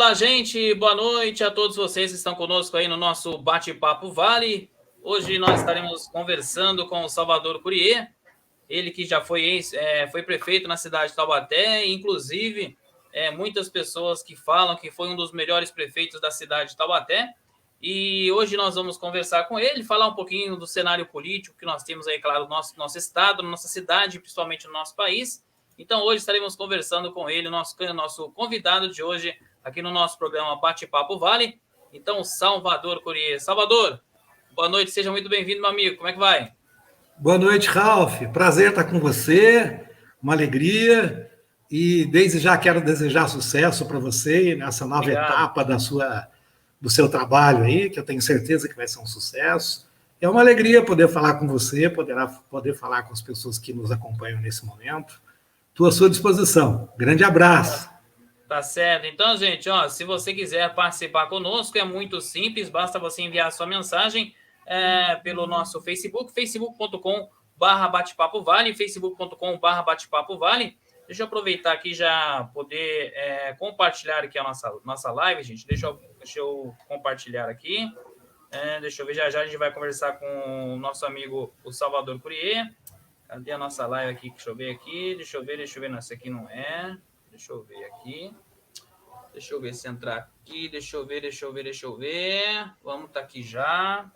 Olá, gente, boa noite a todos vocês que estão conosco aí no nosso Bate-Papo Vale. Hoje nós estaremos conversando com o Salvador Curyê, ele que já foi prefeito na cidade de Taubaté, e inclusive muitas pessoas que falam que foi um dos melhores prefeitos da cidade de Taubaté. E hoje nós vamos conversar com ele, falar um pouquinho do cenário político que nós temos aí, claro, no nosso estado, na nossa cidade, principalmente no nosso país. Então, hoje estaremos conversando com ele, nosso convidado de hoje, aqui no nosso programa Bate-Papo Vale. Então, Salvador Curyê. Salvador, boa noite, seja muito bem-vindo, meu amigo. Como é que vai? Boa noite, Ralf. Prazer estar com você, uma alegria. E desde já quero desejar sucesso para você nessa nova etapa do seu trabalho aí, que eu tenho certeza que vai ser um sucesso. É uma alegria poder falar com você, poder falar com as pessoas que nos acompanham nesse momento. Estou à sua disposição. Grande abraço. Tá certo. Então, gente, se você quiser participar conosco, é muito simples, basta você enviar a sua mensagem pelo nosso Facebook, facebook.com/bate-papo-vale, facebook.com/bate-papo-vale. Deixa eu aproveitar aqui já poder compartilhar aqui a nossa live, gente. Deixa eu compartilhar aqui. Deixa eu ver, já a gente vai conversar com o nosso amigo, o Salvador Curyê. Cadê a nossa live aqui? Deixa eu ver aqui. Deixa eu ver. Não, essa aqui não é. Deixa eu ver aqui. Deixa eu ver se entrar aqui. Deixa eu ver. Vamos tá aqui já.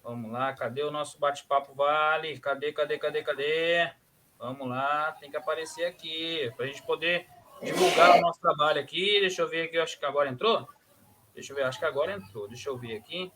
Vamos lá. Cadê o nosso bate-papo Vale? Cadê? Vamos lá. Tem que aparecer aqui para a gente poder divulgar o nosso trabalho aqui. Deixa eu ver aqui. Eu acho que agora entrou. Acho que agora entrou. Deixa eu ver aqui.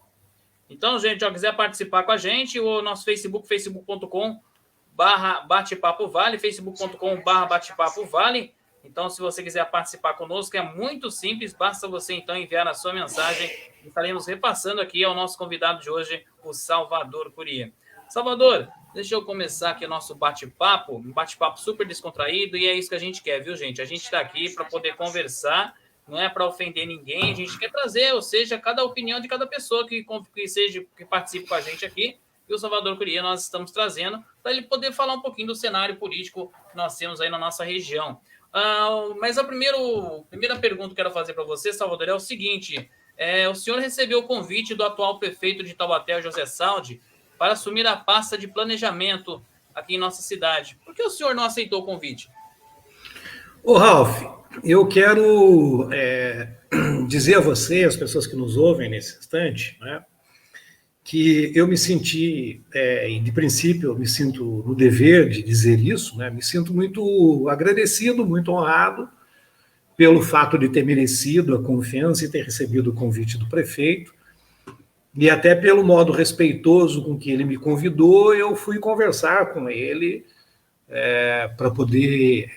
Então, gente, quiser participar com a gente, o nosso Facebook, facebook.com/bate-papo-vale, facebook.com/bate-papo-vale. Então, se você quiser participar conosco, é muito simples, basta você, então, enviar a sua mensagem. Estaremos repassando aqui ao nosso convidado de hoje, o Salvador Curyê. Salvador, deixa eu começar aqui o nosso bate-papo, um bate-papo super descontraído, e é isso que a gente quer, viu, gente? A gente está aqui para poder conversar, não é para ofender ninguém, a gente quer trazer, ou seja, cada opinião de cada pessoa que participe com a gente aqui. E o Salvador Curyê nós estamos trazendo para ele poder falar um pouquinho do cenário político que nós temos aí na nossa região. Mas a primeira pergunta que eu quero fazer para você, Salvador, é o seguinte: o senhor recebeu o convite do atual prefeito de Taubaté, José Saldi, para assumir a pasta de planejamento aqui em nossa cidade. Por que o senhor não aceitou o convite? Ô, Ralf, eu quero dizer a você, as pessoas que nos ouvem nesse instante, né, que eu me senti, de princípio, eu me sinto no dever de dizer isso, né? Me sinto muito agradecido, muito honrado pelo fato de ter merecido a confiança e ter recebido o convite do prefeito, e até pelo modo respeitoso com que ele me convidou, eu fui conversar com ele para poder,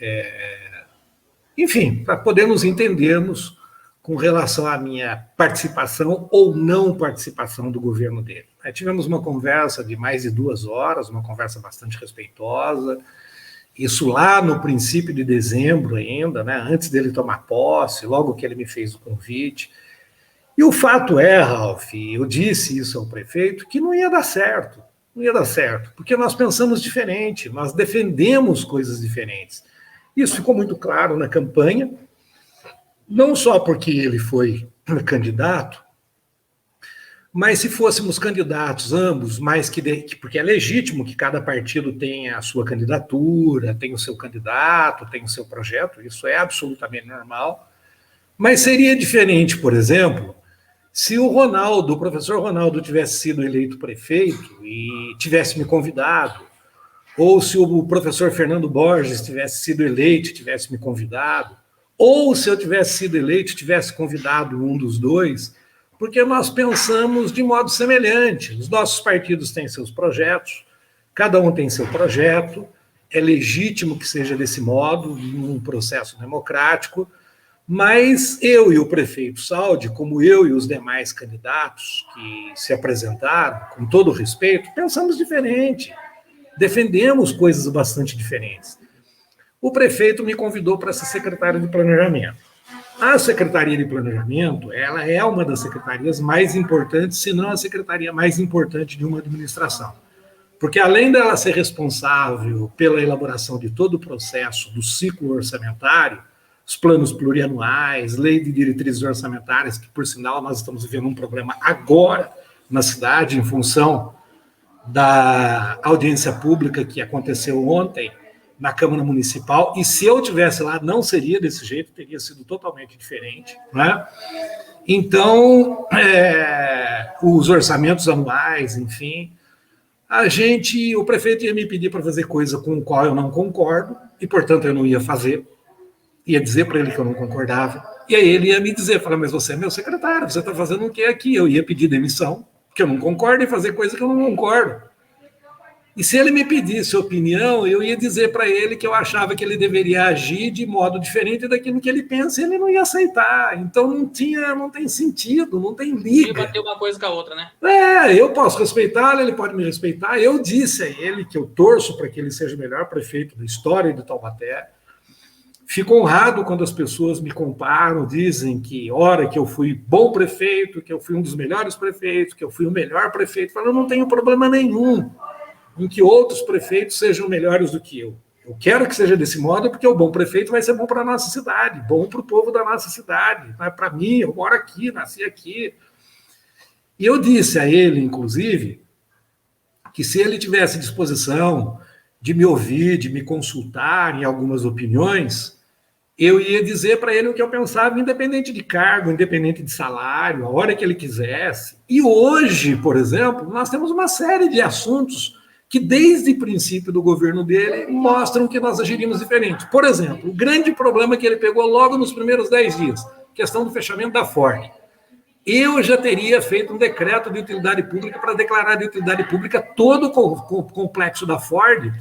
enfim, para poder nos entendermos com relação à minha participação ou não participação do governo dele. Tivemos uma conversa de mais de 2 horas, uma conversa bastante respeitosa, isso lá no princípio de dezembro ainda, né, antes dele tomar posse, logo que ele me fez o convite. E o fato é, Ralf, eu disse isso ao prefeito, que não ia dar certo, porque nós pensamos diferente, nós defendemos coisas diferentes. Isso ficou muito claro na campanha, não só porque ele foi candidato, mas se fôssemos candidatos ambos, porque é legítimo que cada partido tenha a sua candidatura, tenha o seu candidato, tenha o seu projeto, isso é absolutamente normal, mas seria diferente, por exemplo, se o professor Ronaldo tivesse sido eleito prefeito e tivesse me convidado, ou se o professor Fernando Borges tivesse sido eleito e tivesse me convidado, ou se eu tivesse sido eleito e tivesse convidado um dos dois, porque nós pensamos de modo semelhante. Os nossos partidos têm seus projetos, cada um tem seu projeto, é legítimo que seja desse modo, num processo democrático, mas eu e o prefeito Saldi, como eu e os demais candidatos que se apresentaram, com todo respeito, pensamos diferente, defendemos coisas bastante diferentes. O prefeito me convidou para ser secretário de planejamento. A Secretaria de Planejamento, ela é uma das secretarias mais importantes, se não a secretaria mais importante de uma administração. Porque além dela ser responsável pela elaboração de todo o processo do ciclo orçamentário, os planos plurianuais, lei de diretrizes orçamentárias, que, por sinal, nós estamos vivendo um problema agora na cidade, em função da audiência pública que aconteceu ontem na Câmara Municipal, e se eu tivesse lá, não seria desse jeito, teria sido totalmente diferente, né? Então, os orçamentos anuais, enfim, o prefeito ia me pedir para fazer coisa com a qual eu não concordo, e, portanto, eu não ia fazer, ia dizer para ele que eu não concordava, e aí ele ia me dizer, falar, mas você é meu secretário, você está fazendo o que aqui? Eu ia pedir demissão, porque eu não concordo, e fazer coisa que eu não concordo. E se ele me pedisse opinião, eu ia dizer para ele que eu achava que ele deveria agir de modo diferente daquilo que ele pensa, e ele não ia aceitar. Então não tem sentido, não tem liga. E bater uma coisa com a outra, né? Eu posso respeitá-lo, ele pode me respeitar. Eu disse a ele que eu torço para que ele seja o melhor prefeito da história de Taubaté. Fico honrado quando as pessoas me comparam, dizem que, ora, que eu fui bom prefeito, que eu fui um dos melhores prefeitos, que eu fui o melhor prefeito. Eu não tenho problema nenhum em que outros prefeitos sejam melhores do que eu. Eu quero que seja desse modo, porque o bom prefeito vai ser bom para a nossa cidade, bom para o povo da nossa cidade, não é para mim, eu moro aqui, nasci aqui. E eu disse a ele, inclusive, que se ele tivesse disposição de me ouvir, de me consultar em algumas opiniões, eu ia dizer para ele o que eu pensava, independente de cargo, independente de salário, a hora que ele quisesse. E hoje, por exemplo, nós temos uma série de assuntos que, desde o princípio do governo dele, mostram que nós agiríamos diferente. Por exemplo, o grande problema que ele pegou logo nos primeiros 10 dias, questão do fechamento da Ford. Eu já teria feito um decreto de utilidade pública para declarar de utilidade pública todo o complexo da Ford,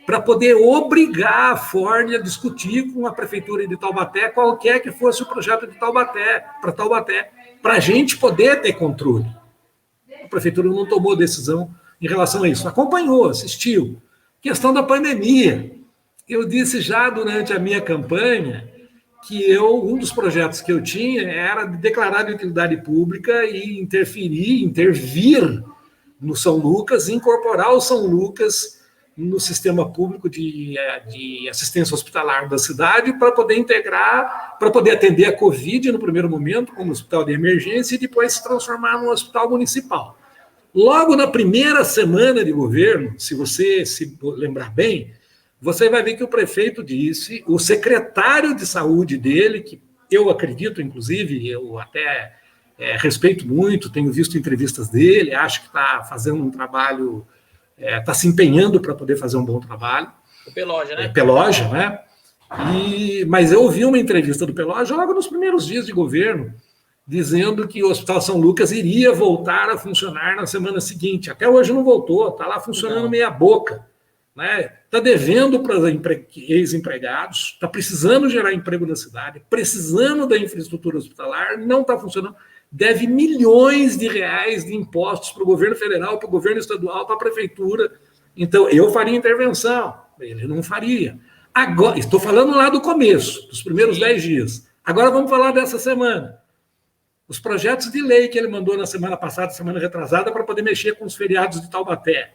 para poder obrigar a Ford a discutir com a prefeitura de Taubaté qualquer que fosse o projeto de Taubaté, para a gente poder ter controle. A prefeitura não tomou decisão em relação a isso. Acompanhou, assistiu. Questão da pandemia. Eu disse já durante a minha campanha que um dos projetos que eu tinha era de declarar de utilidade pública e intervir no São Lucas, incorporar o São Lucas no sistema público de assistência hospitalar da cidade para poder integrar, para poder atender a Covid no primeiro momento como hospital de emergência e depois se transformar num hospital municipal. Logo na primeira semana de governo, se você se lembrar bem, você vai ver que o prefeito disse, o secretário de saúde dele, que eu acredito, inclusive, eu até respeito muito, tenho visto entrevistas dele, acho que está fazendo um trabalho, está se empenhando para poder fazer um bom trabalho. O Peloja, né? Peloja, né? Mas eu ouvi uma entrevista do Peloja logo nos primeiros dias de governo, dizendo que o Hospital São Lucas iria voltar a funcionar na semana seguinte. Até hoje não voltou, está lá funcionando meia boca. Está devendo para ex-empregados, está precisando gerar emprego na cidade, precisando da infraestrutura hospitalar, não está funcionando. Deve milhões de reais de impostos para o governo federal, para o governo estadual, para a prefeitura. Então, eu faria intervenção, ele não faria. Agora, estou falando lá do começo, dos primeiros 10 dias. Agora vamos falar dessa semana. Os projetos de lei que ele mandou na semana passada, semana retrasada, para poder mexer com os feriados de Taubaté.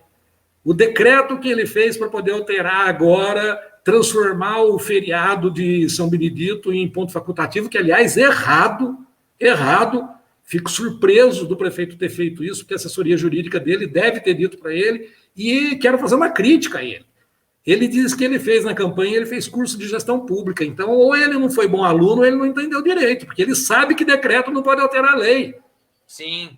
O decreto que ele fez para poder alterar agora, transformar o feriado de São Benedito em ponto facultativo, que, aliás, errado. Fico surpreso do prefeito ter feito isso, porque a assessoria jurídica dele deve ter dito para ele, e quero fazer uma crítica a ele. Ele diz que ele fez na campanha, ele fez curso de gestão pública. Então, ou ele não foi bom aluno, ou ele não entendeu direito, porque ele sabe que decreto não pode alterar a lei. Sim.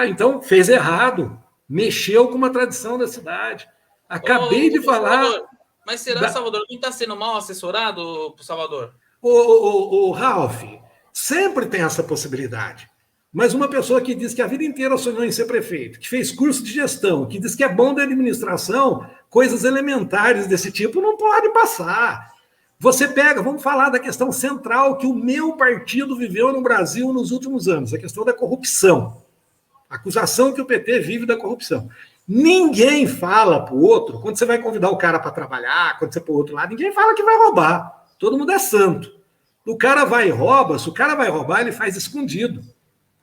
Então, fez errado. Mexeu com uma tradição da cidade. Acabei de falar... Salvador, mas será, Salvador, não está sendo mal assessorado para o Salvador? O Ralf, sempre tem essa possibilidade. Mas uma pessoa que diz que a vida inteira sonhou em ser prefeito, que fez curso de gestão, que diz que é bom da administração, coisas elementares desse tipo não pode passar. Você pega, vamos falar da questão central que o meu partido viveu no Brasil nos últimos anos, a questão da corrupção. A acusação que o PT vive da corrupção. Ninguém fala para o outro, quando você vai convidar o cara para trabalhar, quando você para o outro lado, ninguém fala que vai roubar. Todo mundo é santo. O cara vai e rouba, se o cara vai roubar, ele faz escondido.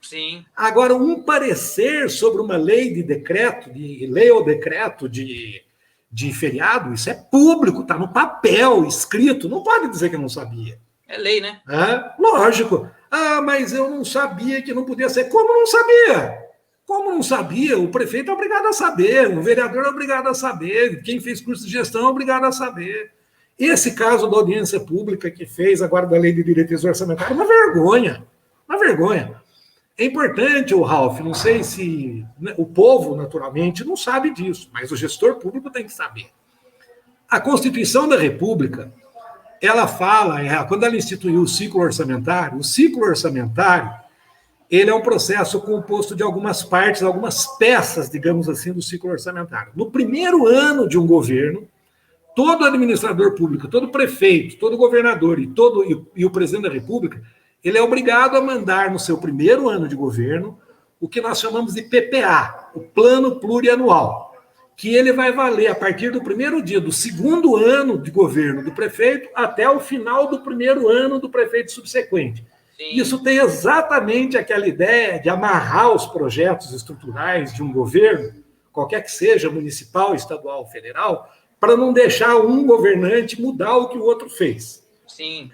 Sim. Agora, um parecer sobre uma lei de decreto, lei ou decreto de feriado, isso é público, está no papel, escrito, não pode dizer que não sabia. É lei, né? Lógico. Mas eu não sabia que não podia ser. Como não sabia? Como não sabia? O prefeito é obrigado a saber, o vereador é obrigado a saber, quem fez curso de gestão é obrigado a saber. Esse caso da audiência pública que fez agora da lei de diretrizes orçamentárias, uma vergonha. Uma vergonha. É importante, o Ralf, não sei se o povo, naturalmente, não sabe disso, mas o gestor público tem que saber. A Constituição da República, ela fala, quando ela instituiu o ciclo orçamentário, ele é um processo composto de algumas partes, algumas peças, digamos assim, do ciclo orçamentário. No primeiro ano de um governo, todo administrador público, todo prefeito, todo governador e o presidente da República, ele é obrigado a mandar no seu primeiro ano de governo o que nós chamamos de PPA, o Plano Plurianual, que ele vai valer a partir do primeiro dia do segundo ano de governo do prefeito até o final do primeiro ano do prefeito subsequente. Sim. Isso tem exatamente aquela ideia de amarrar os projetos estruturais de um governo, qualquer que seja, municipal, estadual, federal, para não deixar um governante mudar o que o outro fez. Sim.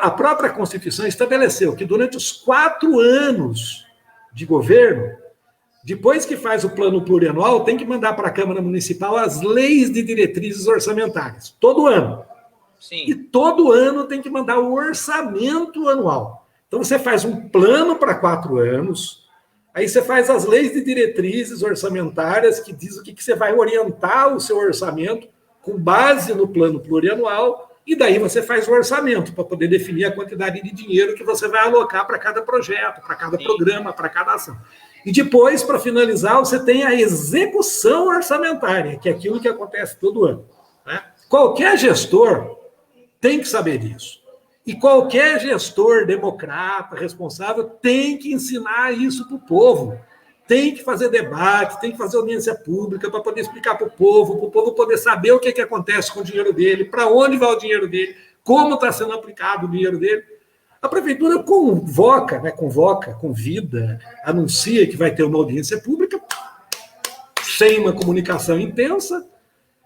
A própria Constituição estabeleceu que durante os 4 anos de governo, depois que faz o plano plurianual, tem que mandar para a Câmara Municipal as leis de diretrizes orçamentárias, todo ano. Sim. E todo ano tem que mandar o orçamento anual. Então você faz um plano para 4 anos, aí você faz as leis de diretrizes orçamentárias que diz o que você vai orientar o seu orçamento com base no plano plurianual, e daí você faz o orçamento para poder definir a quantidade de dinheiro que você vai alocar para cada projeto, para cada programa, para cada ação. E depois, para finalizar, você tem a execução orçamentária, que é aquilo que acontece todo ano. Né? Qualquer gestor tem que saber disso. E qualquer gestor democrata, responsável, tem que ensinar isso para o povo. Tem que fazer debate, tem que fazer audiência pública para poder explicar para o povo poder saber o que acontece com o dinheiro dele, para onde vai o dinheiro dele, como está sendo aplicado o dinheiro dele. A prefeitura convida, anuncia que vai ter uma audiência pública, sem uma comunicação intensa,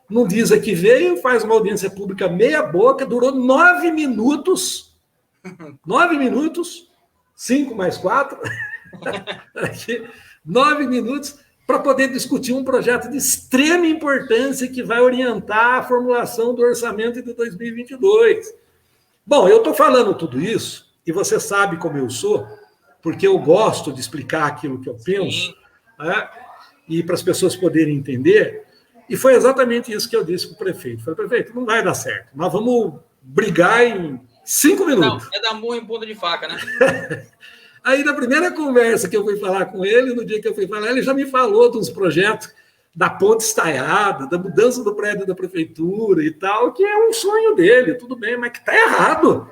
não diz a que veio, faz uma audiência pública meia boca, durou 9 minutos, 9 minutos, 5 mais 4, 9 minutos para poder discutir um projeto de extrema importância que vai orientar a formulação do orçamento de 2022. Bom, eu estou falando tudo isso, e você sabe como eu sou, porque eu gosto de explicar aquilo que eu penso, né? E para as pessoas poderem entender. E foi exatamente isso que eu disse para o prefeito. Falei, prefeito, não vai dar certo. Nós vamos brigar em 5 minutos. Não, é dar murro em ponta de faca, né? Aí, na primeira conversa que eu fui falar com ele, no dia que eu fui falar, ele já me falou dos projetos da ponte estaiada, da mudança do prédio da prefeitura e tal, que é um sonho dele, tudo bem, mas que está errado.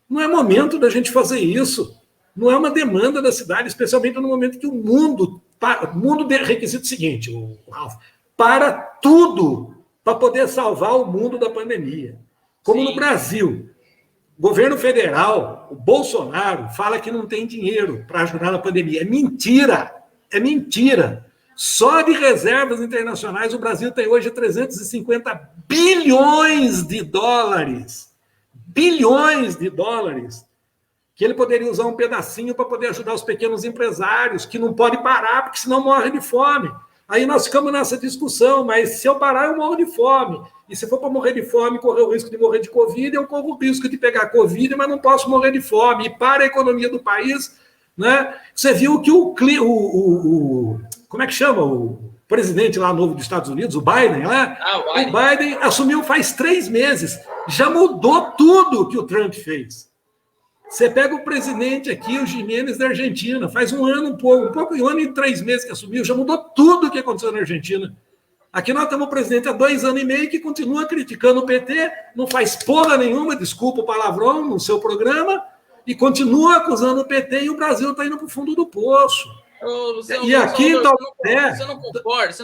Não é momento da gente fazer isso. Não é uma demanda da cidade, especialmente no momento que o mundo requisita o seguinte, Ralf, para tudo para poder salvar o mundo da pandemia. Como no Brasil, o governo federal, o Bolsonaro, fala que não tem dinheiro para ajudar na pandemia. É mentira! É mentira! Só de reservas internacionais, o Brasil tem hoje 350 bilhões de dólares. Bilhões de dólares. Que ele poderia usar um pedacinho para poder ajudar os pequenos empresários, que não pode parar, porque senão morre de fome. Aí nós ficamos nessa discussão, mas se eu parar, eu morro de fome. E se for para morrer de fome, correr o risco de morrer de Covid, eu corro o risco de pegar Covid, mas não posso morrer de fome. E para a economia do país, né? Você viu que como é que chama? O presidente lá novo dos Estados Unidos, o Biden, lá? O Biden assumiu faz 3 meses. Já mudou tudo que o Trump fez. Você pega o presidente aqui, o Giménez da Argentina, faz um ano, um ano e 3 meses que assumiu, já mudou tudo o que aconteceu na Argentina. Aqui nós temos um presidente há 2 anos e meio que continua criticando o PT, não faz porra nenhuma, desculpa o palavrão, no seu programa, e continua acusando o PT e o Brasil está indo para o fundo do poço. Você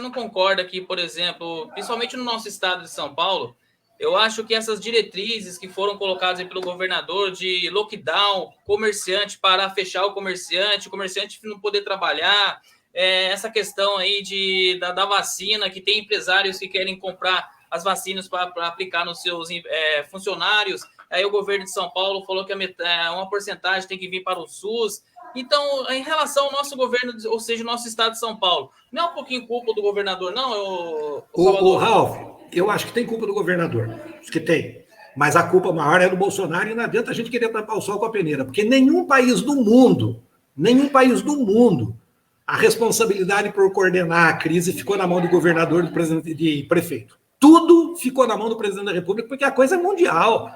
não concorda que, por exemplo, principalmente no nosso estado de São Paulo, eu acho que essas diretrizes que foram colocadas pelo governador de lockdown, comerciante parar, fechar o comerciante não poder trabalhar, essa questão aí da vacina, que tem empresários que querem comprar as vacinas para aplicar nos seus funcionários, aí o governo de São Paulo falou que uma porcentagem tem que vir para o SUS. Então, em relação ao nosso governo, ou seja, o nosso estado de São Paulo, não é um pouquinho culpa do governador, não, o Ralf, eu acho que tem culpa do governador, acho que tem. Mas a culpa maior é do Bolsonaro e não adianta a gente querer tampar o sol com a peneira, porque nenhum país do mundo, a responsabilidade por coordenar a crise ficou na mão do governador, do presidente, de prefeito. Tudo ficou na mão do presidente da República, porque a coisa é mundial.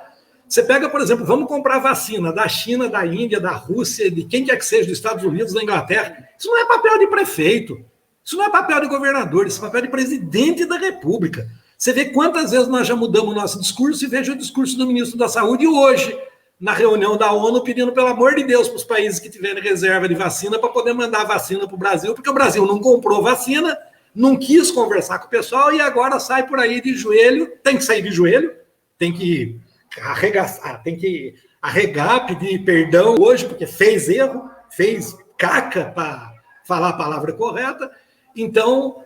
Você pega, por exemplo, vamos comprar vacina da China, da Índia, da Rússia, de quem quer que seja, dos Estados Unidos, da Inglaterra. Isso não é papel de prefeito, isso não é papel de governador, isso é papel de presidente da República. Você vê quantas vezes nós já mudamos o nosso discurso e veja o discurso do ministro da Saúde hoje, na reunião da ONU, pedindo, pelo amor de Deus, para os países que tiverem reserva de vacina para poder mandar vacina para o Brasil, porque o Brasil não comprou vacina, não quis conversar com o pessoal e agora sai por aí de joelho, tem que sair de joelho, tem que arregaçar, tem que arregar, pedir perdão hoje, porque fez erro, fez caca para falar a palavra correta. Então,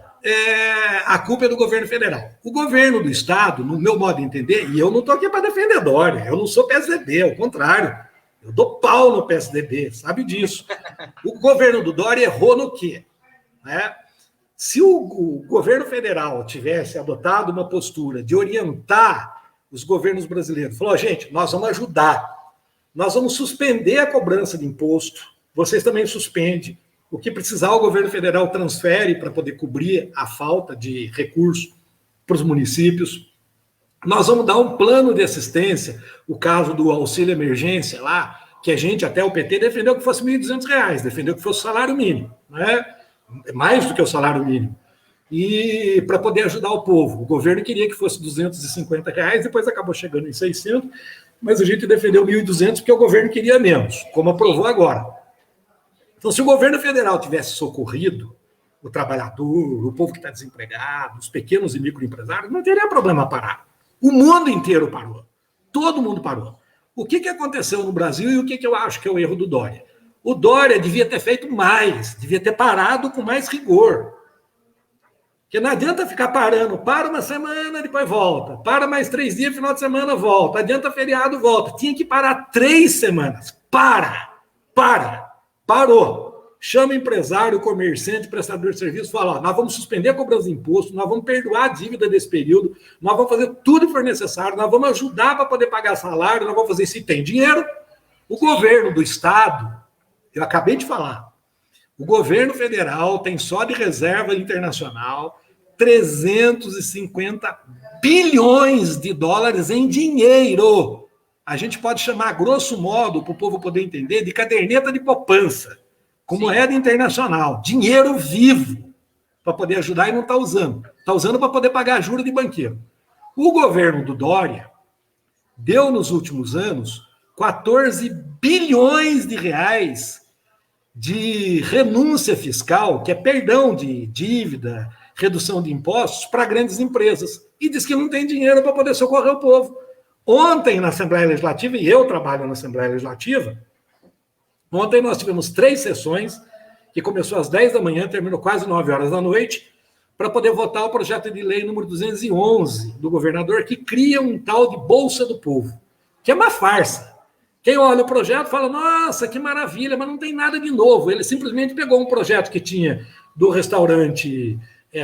a culpa é do governo federal. O governo do estado, no meu modo de entender, e eu não estou aqui para defender Dória, eu não sou PSDB, ao contrário, eu dou pau no PSDB, sabe disso. O governo do Dória errou no quê? Se o governo federal tivesse adotado uma postura de orientar os governos brasileiros, falou, gente, nós vamos ajudar, nós vamos suspender a cobrança de imposto, vocês também suspendem, o que precisar o governo federal transfere para poder cobrir a falta de recursos para os municípios, nós vamos dar um plano de assistência, o caso do auxílio emergência lá, que a gente, até o PT, defendeu que fosse R$ 1.200, defendeu que fosse o salário mínimo, né? Mais do que o salário mínimo. E para poder ajudar o povo. O governo queria que fosse R$ 250, depois acabou chegando em 600, mas a gente defendeu 1.200 porque o governo queria menos, como aprovou agora. Então, se o governo federal tivesse socorrido o trabalhador, o povo que está desempregado, os pequenos e microempresários, não teria problema parar. O mundo inteiro parou. Todo mundo parou. O que aconteceu no Brasil e o que eu acho que é o erro do Dória? O Dória devia ter feito mais, devia ter parado com mais rigor. Porque não adianta ficar parando, para uma semana, depois volta, para mais 3 dias, final de semana, volta, adianta feriado, volta. Tinha que parar 3 semanas. Parou. Chama empresário, comerciante, prestador de serviço, fala, ó, nós vamos suspender a cobrança de imposto, nós vamos perdoar a dívida desse período, nós vamos fazer tudo que for necessário, nós vamos ajudar para poder pagar salário, nós vamos fazer se tem dinheiro. O governo do estado, eu acabei de falar, o governo federal tem só de reserva internacional 350 bilhões de dólares em dinheiro. A gente pode chamar, grosso modo, para o povo poder entender, de caderneta de poupança, como moeda internacional, dinheiro vivo, para poder ajudar e não está usando. Está usando para poder pagar juros de banqueiro. O governo do Dória deu, nos últimos anos, 14 bilhões de reais de renúncia fiscal, que é perdão de dívida, redução de impostos para grandes empresas. E diz que não tem dinheiro para poder socorrer o povo. Ontem, na Assembleia Legislativa, e eu trabalho na Assembleia Legislativa, ontem nós tivemos 3 sessões, que começou às 10 da manhã, terminou quase 9 horas da noite, para poder votar o projeto de lei número 211 do governador, que cria um tal de Bolsa do Povo, que é uma farsa. Quem olha o projeto fala, nossa, que maravilha, mas não tem nada de novo. Ele simplesmente pegou um projeto que tinha do restaurante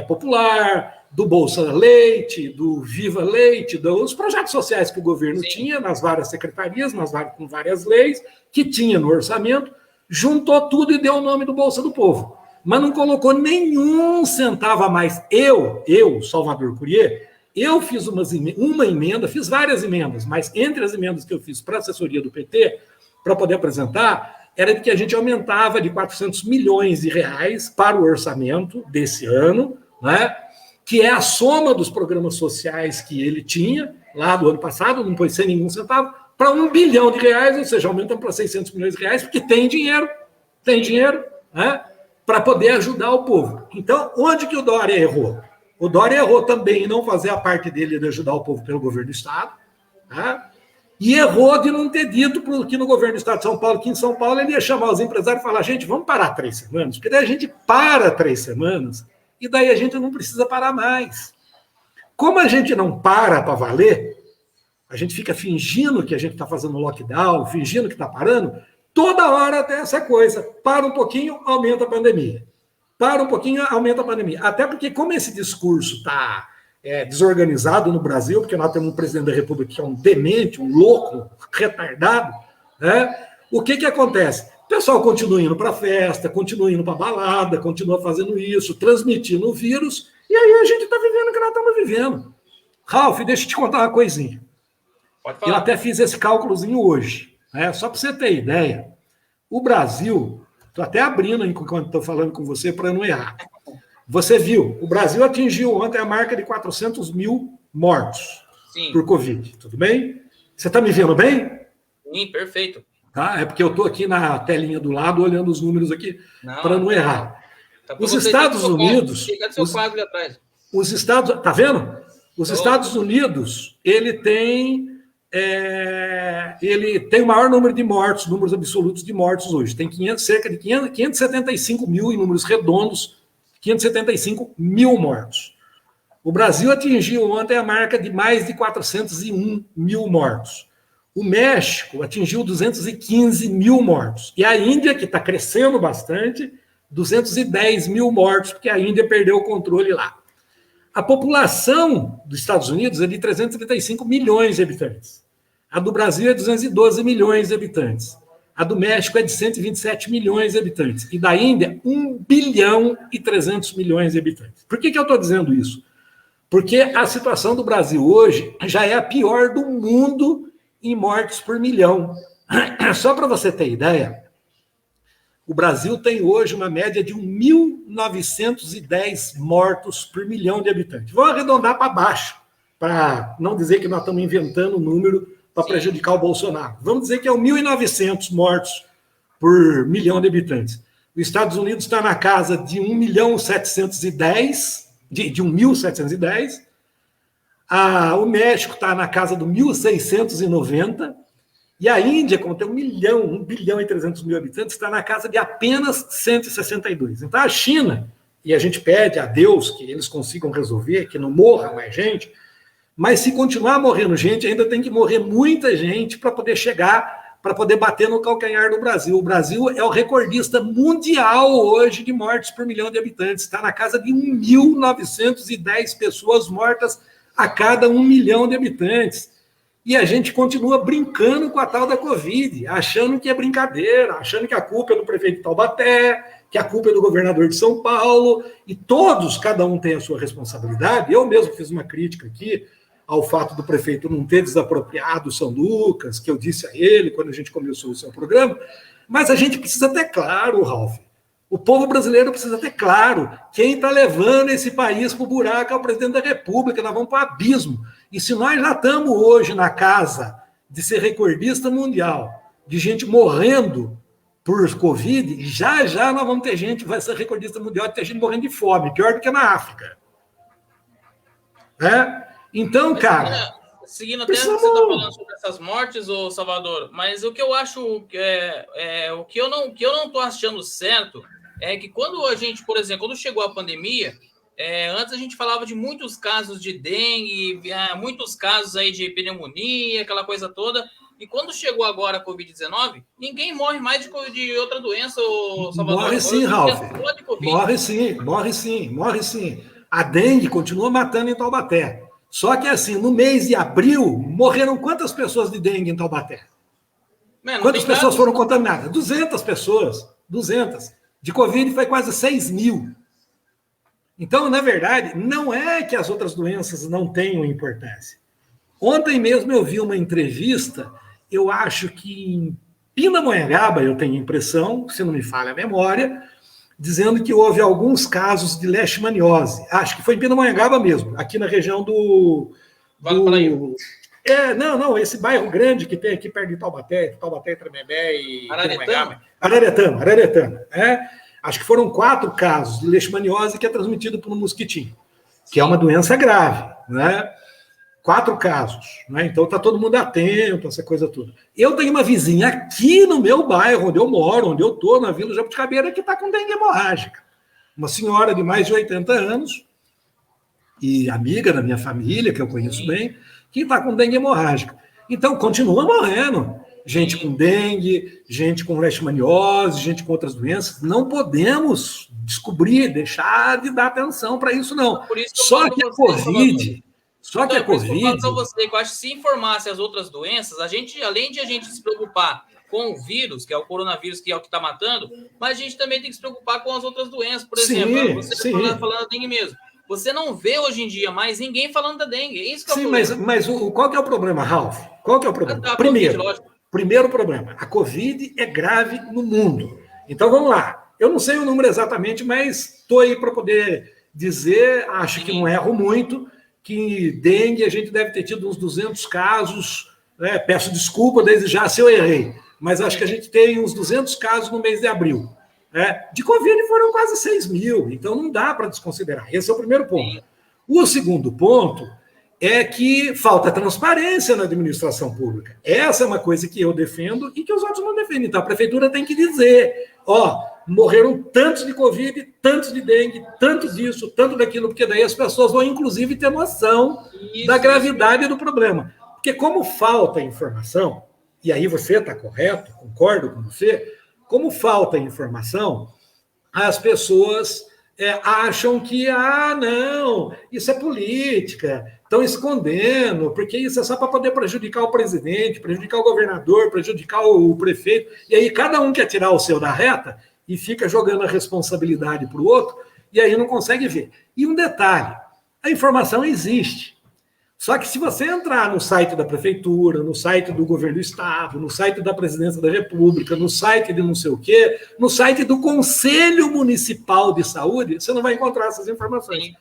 popular, do Bolsa Leite, do Viva Leite, dos projetos sociais que o governo tinha nas várias secretarias, com várias leis, que tinha no orçamento, juntou tudo e deu o nome do Bolsa do Povo. Mas não colocou nenhum centavo a mais. Eu, Salvador Courier, eu fiz uma emenda, fiz várias emendas, mas entre as emendas que eu fiz para a assessoria do PT, para poder apresentar, era de que a gente aumentava de 400 milhões de reais para o orçamento desse ano, né? Que é a soma dos programas sociais que ele tinha lá do ano passado, não pôs sem nenhum centavo, para R$1 bilhão, ou seja, aumentam para 600 milhões de reais, porque tem dinheiro, né, para poder ajudar o povo. Então, onde que o Dória errou? O Dória errou também em não fazer a parte dele de ajudar o povo pelo governo do Estado, tá? E errou de não ter dito que no governo do Estado de São Paulo, que em São Paulo ele ia chamar os empresários e falar, gente, vamos parar 3 semanas, porque daí a gente para 3 semanas, e daí a gente não precisa parar mais. Como a gente não para valer, a gente fica fingindo que a gente está fazendo lockdown, fingindo que está parando, toda hora tem essa coisa. Para um pouquinho, aumenta a pandemia. Para um pouquinho, aumenta a pandemia. Até porque, como esse discurso está desorganizado no Brasil, porque nós temos um presidente da República que é um demente, um louco, retardado, né? O que acontece? O pessoal continua indo para festa, continua indo para balada, continua fazendo isso, transmitindo o vírus, e aí a gente está vivendo o que nós estamos vivendo. Ralf, deixa eu te contar uma coisinha. Pode falar. Eu até fiz esse cálculozinho hoje, né? Só para você ter ideia. O Brasil, estou até abrindo enquanto estou falando com você para não errar. Você viu, o Brasil atingiu ontem a marca de 400 mil mortos por Covid, tudo bem? Você está me vendo bem? Sim, perfeito. Tá? É porque eu estou aqui na telinha do lado, olhando os números aqui, para não errar. Tá, os Estados Unidos... Cadê seu quadro ali atrás? Os Estados... Tá vendo? Os Estados Unidos, ele tem o maior número de mortos, números absolutos de mortos hoje. Tem cerca de 575 mil, em números redondos, 575 mil mortos. O Brasil atingiu ontem a marca de mais de 401 mil mortos. O México atingiu 215 mil mortos. E a Índia, que está crescendo bastante, 210 mil mortos, porque a Índia perdeu o controle lá. A população dos Estados Unidos é de 335 milhões de habitantes. A do Brasil é 212 milhões de habitantes. A do México é de 127 milhões de habitantes. E da Índia, 1 bilhão e 300 milhões de habitantes. Por que eu estou dizendo isso? Porque a situação do Brasil hoje já é a pior do mundo em mortes por milhão. Só para você ter ideia, o Brasil tem hoje uma média de 1.910 mortos por milhão de habitantes. Vou arredondar para baixo, para não dizer que nós estamos inventando um número para prejudicar o Bolsonaro. Vamos dizer que é 1.900 mortos por milhão de habitantes. Os Estados Unidos está na casa de 1.710, de 1.710. O México está na casa do 1.690. E a Índia, como tem 1 bilhão e 300 mil habitantes, está na casa de apenas 162. Então a China, e a gente pede a Deus que eles consigam resolver, que não morra mais gente, mas se continuar morrendo gente, ainda tem que morrer muita gente para poder chegar, para poder bater no calcanhar do Brasil. O Brasil é o recordista mundial hoje de mortes por milhão de habitantes. Está na casa de 1.910 pessoas mortas a cada 1 milhão de habitantes. E a gente continua brincando com a tal da Covid, achando que é brincadeira, achando que a culpa é do prefeito de Taubaté, que a culpa é do governador de São Paulo, e todos, cada um tem a sua responsabilidade. Eu mesmo fiz uma crítica aqui ao fato do prefeito não ter desapropriado São Lucas, que eu disse a ele quando a gente começou o seu programa, mas a gente precisa ter claro, Ralf, o povo brasileiro precisa ter claro, quem está levando esse país para o buraco é o presidente da República, nós vamos para o abismo. E se nós já estamos hoje na casa de ser recordista mundial, de gente morrendo por Covid, já nós vamos ter gente, vai ser recordista mundial, de ter gente morrendo de fome, pior do que na África. Então, cara... Seguindo até o que você está falando sobre essas mortes, ô Salvador, mas o que eu acho, o que eu não estou achando certo é que quando a gente, por exemplo, quando chegou a pandemia, antes a gente falava de muitos casos de dengue, muitos casos aí de pneumonia, aquela coisa toda, e quando chegou agora a Covid-19, ninguém morre mais de outra doença, ô Salvador. Morre sim, Ralf. Morre sim. A dengue continua matando em Taubaté. Só que assim, no mês de abril, morreram quantas pessoas de dengue em Taubaté? Quantas pessoas foram contaminadas? 200 pessoas. 200. De Covid foi quase 6 mil. Então, na verdade, não é que as outras doenças não tenham importância. Ontem mesmo eu vi uma entrevista, eu acho que em Pindamonhangaba, eu tenho a impressão, se não me falha a memória, dizendo que houve alguns casos de leishmaniose. Acho que foi em Pindamonhangaba mesmo, aqui na região do... esse bairro grande que tem aqui perto de Taubaté, Tremembé e... Araretama. Acho que foram 4 casos de leishmaniose que é transmitido por um mosquitinho, que é uma doença grave, né? 4 casos, né? Então tá todo mundo atento, essa coisa toda. Eu tenho uma vizinha aqui no meu bairro, onde eu moro, onde eu tô, na Vila Jabuticabeira, que tá com dengue hemorrágica. Uma senhora de mais de 80 anos, e amiga da minha família, que eu conheço bem, que está com dengue hemorrágica. Então, continua morrendo. Gente com dengue, gente com leishmaniose, gente com outras doenças. Não podemos descobrir, deixar de dar atenção para isso, não. Só que a Covid... Só que a Covid... Eu falo você, que eu acho que se informasse as outras doenças, a gente, além de a gente se preocupar com o vírus, que é o coronavírus, que é o que está matando, mas a gente também tem que se preocupar com as outras doenças. Por exemplo, você falando da dengue mesmo. Você não vê hoje em dia mais ninguém falando da dengue. É isso que é o problema. Mas qual que é o problema, Ralf? Qual que é o problema? Primeiro problema, a Covid é grave no mundo. Então, vamos lá. Eu não sei o número exatamente, mas estou aí para poder dizer, acho que não erro muito, que dengue a gente deve ter tido uns 200 casos, né? Peço desculpa desde já se eu errei, mas acho que a gente tem uns 200 casos no mês de abril. Né? De Covid foram quase 6 mil, então não dá para desconsiderar. Esse é o primeiro ponto. O segundo ponto é que falta transparência na administração pública. Essa é uma coisa que eu defendo e que os outros não defendem. Então a prefeitura tem que dizer, morreram tantos de Covid, tantos de dengue, tanto disso, tanto daquilo, porque daí as pessoas vão, inclusive, ter noção da gravidade do problema. Porque como falta informação, e aí você está correto, concordo com você, como falta informação, as pessoas acham que, não, isso é política, estão escondendo, porque isso é só para poder prejudicar o presidente, prejudicar o governador, prejudicar o prefeito, e aí cada um quer tirar o seu da reta e fica jogando a responsabilidade para o outro, e aí não consegue ver. E um detalhe, a informação existe. Só que se você entrar no site da prefeitura, no site do governo do estado, no site da presidência da república, no site de não sei o quê, no site do Conselho Municipal de Saúde, você não vai encontrar essas informações. Sim.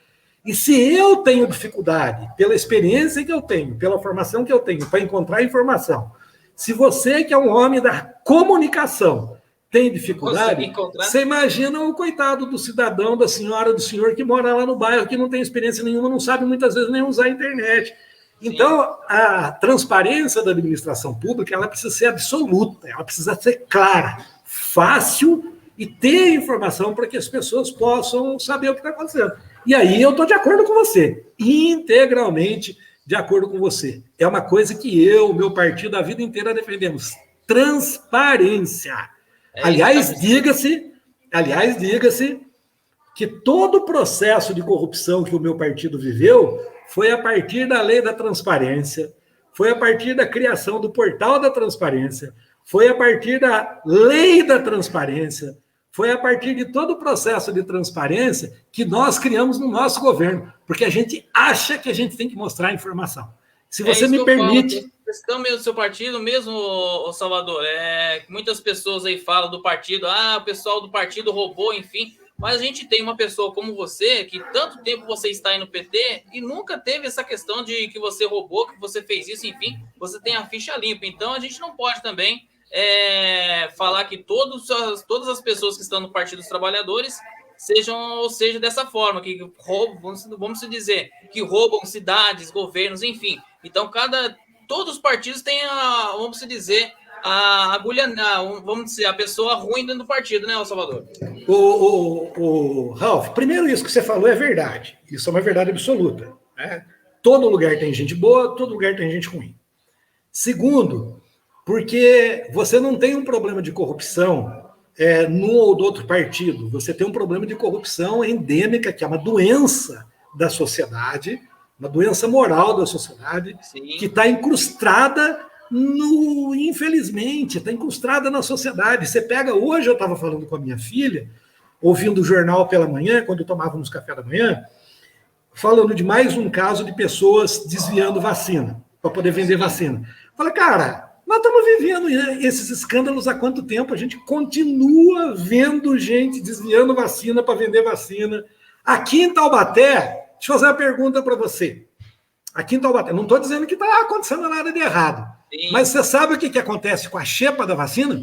E se eu tenho dificuldade, pela experiência que eu tenho, pela formação que eu tenho, para encontrar informação, se você que é um homem da comunicação tem dificuldade, você imagina o coitado do cidadão, da senhora, do senhor que mora lá no bairro, que não tem experiência nenhuma, não sabe muitas vezes nem usar a internet. Então, a transparência da administração pública, ela precisa ser absoluta, ela precisa ser clara, fácil e ter informação para que as pessoas possam saber o que está acontecendo. E aí eu estou de acordo com você, integralmente de acordo com você. É uma coisa que eu, meu partido, a vida inteira defendemos. Transparência. Aliás, diga-se que todo o processo de corrupção que o meu partido viveu foi a partir da lei da transparência, foi a partir da criação do portal da transparência, foi a partir da lei da transparência, foi a partir de todo o processo de transparência que nós criamos no nosso governo, porque a gente acha que a gente tem que mostrar a informação. Se você me permite... A questão mesmo do seu partido, mesmo, Salvador, muitas pessoas aí falam do partido, o pessoal do partido roubou, enfim, mas a gente tem uma pessoa como você, que tanto tempo você está aí no PT e nunca teve essa questão de que você roubou, que você fez isso, enfim, você tem a ficha limpa. Então, a gente não pode também falar que todas as pessoas que estão no Partido dos Trabalhadores seja dessa forma, que roubam, vamos dizer, que roubam cidades, governos, enfim. Então, todos os partidos têm vamos dizer, a agulha, vamos dizer, a pessoa ruim dentro do partido, né, Salvador? Ralf, primeiro isso que você falou é verdade. Isso é uma verdade absoluta. Né? Todo lugar tem gente boa, todo lugar tem gente ruim. Segundo, porque você não tem um problema de corrupção num ou do outro partido. Você tem um problema de corrupção endêmica, que é uma doença da sociedade, uma doença moral da sociedade, sim, que está incrustada infelizmente, está incrustada na sociedade. Você pega, hoje eu estava falando com a minha filha, ouvindo o jornal pela manhã, quando tomávamos café da manhã, falando de mais um caso de pessoas desviando vacina, para poder vender vacina. Falei, cara, nós estamos vivendo esses escândalos há quanto tempo? A gente continua vendo gente desviando vacina para vender vacina. Aqui em Taubaté, deixa eu fazer uma pergunta para você. Aqui em Taubaté, não estou dizendo que está acontecendo nada de errado, sim, mas você sabe o que acontece com a xepa da vacina?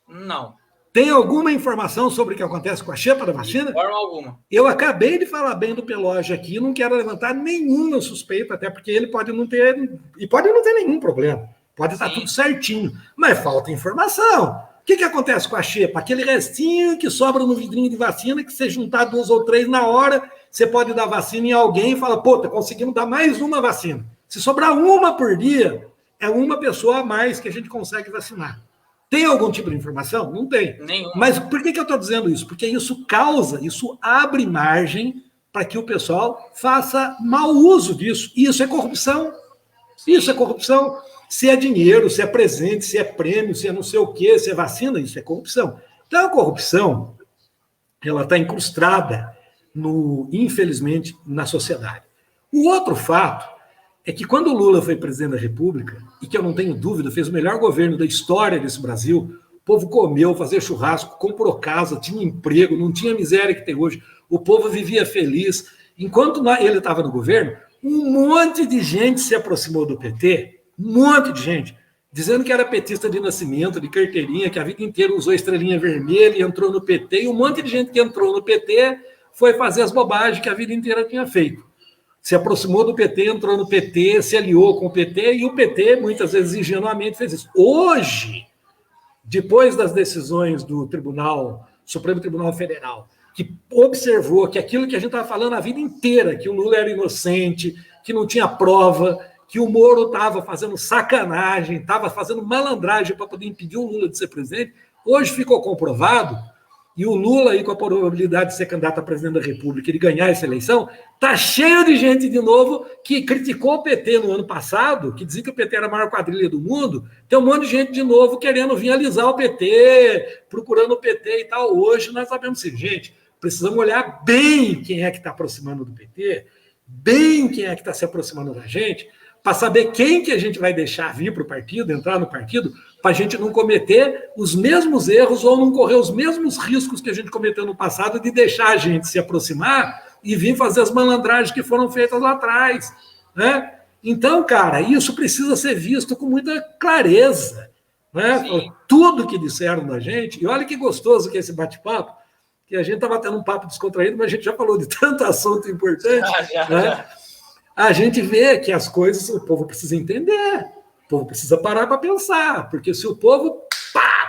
Não. Tem alguma informação sobre o que acontece com a xepa da vacina? De forma alguma. Eu acabei de falar bem do Peloggi aqui, não quero levantar nenhuma suspeita, até porque ele pode não ter nenhum problema. Pode estar tudo certinho, mas falta informação. O que acontece com a xepa? Aquele restinho que sobra no vidrinho de vacina, que se juntar 2 ou 3 na hora, você pode dar vacina em alguém e fala, pô, tá conseguindo dar mais uma vacina. Se sobrar uma por dia, é uma pessoa a mais que a gente consegue vacinar. Tem algum tipo de informação? Não tem. Nenhuma. Mas por que eu estou dizendo isso? Porque isso abre margem para que o pessoal faça mau uso disso. E isso é corrupção. Isso é corrupção. Se é dinheiro, se é presente, se é prêmio, se é não sei o quê, se é vacina, isso é corrupção. Então, a corrupção, ela está incrustada, infelizmente, na sociedade. O outro fato é que quando o Lula foi presidente da República, e que eu não tenho dúvida, fez o melhor governo da história desse Brasil, o povo comeu, fazia churrasco, comprou casa, tinha emprego, não tinha miséria que tem hoje, o povo vivia feliz. Enquanto ele estava no governo, um monte de gente se aproximou do PT, um monte de gente, dizendo que era petista de nascimento, de carteirinha, que a vida inteira usou estrelinha vermelha e entrou no PT, e um monte de gente que entrou no PT foi fazer as bobagens que a vida inteira tinha feito. Se aproximou do PT, entrou no PT, se aliou com o PT, e o PT, muitas vezes, ingenuamente, fez isso. Hoje, depois das decisões do Supremo Tribunal Federal, que observou que aquilo que a gente estava falando a vida inteira, que o Lula era inocente, que não tinha prova, que o Moro estava fazendo sacanagem, estava fazendo malandragem para poder impedir o Lula de ser presidente, hoje ficou comprovado. E o Lula, aí, com a probabilidade de ser candidato a presidente da República e de ganhar essa eleição, está cheio de gente, de novo, que criticou o PT no ano passado, que dizia que o PT era a maior quadrilha do mundo. Tem um monte de gente, de novo, querendo vir alisar o PT, procurando o PT e tal. Hoje nós sabemos assim, gente, precisamos olhar bem quem é que está aproximando do PT, bem quem é que está se aproximando da gente, para saber quem que a gente vai deixar vir para o partido, entrar no partido, para a gente não cometer os mesmos erros ou não correr os mesmos riscos que a gente cometeu no passado de deixar a gente se aproximar e vir fazer as malandragens que foram feitas lá atrás, né? Então, cara, isso precisa ser visto com muita clareza, né? Tudo que disseram da gente, e olha que gostoso que é esse bate-papo, que a gente estava tendo um papo descontraído, mas a gente já falou de tanto assunto importante, né? A gente vê que as coisas o povo precisa entender, o povo precisa parar para pensar, porque se o povo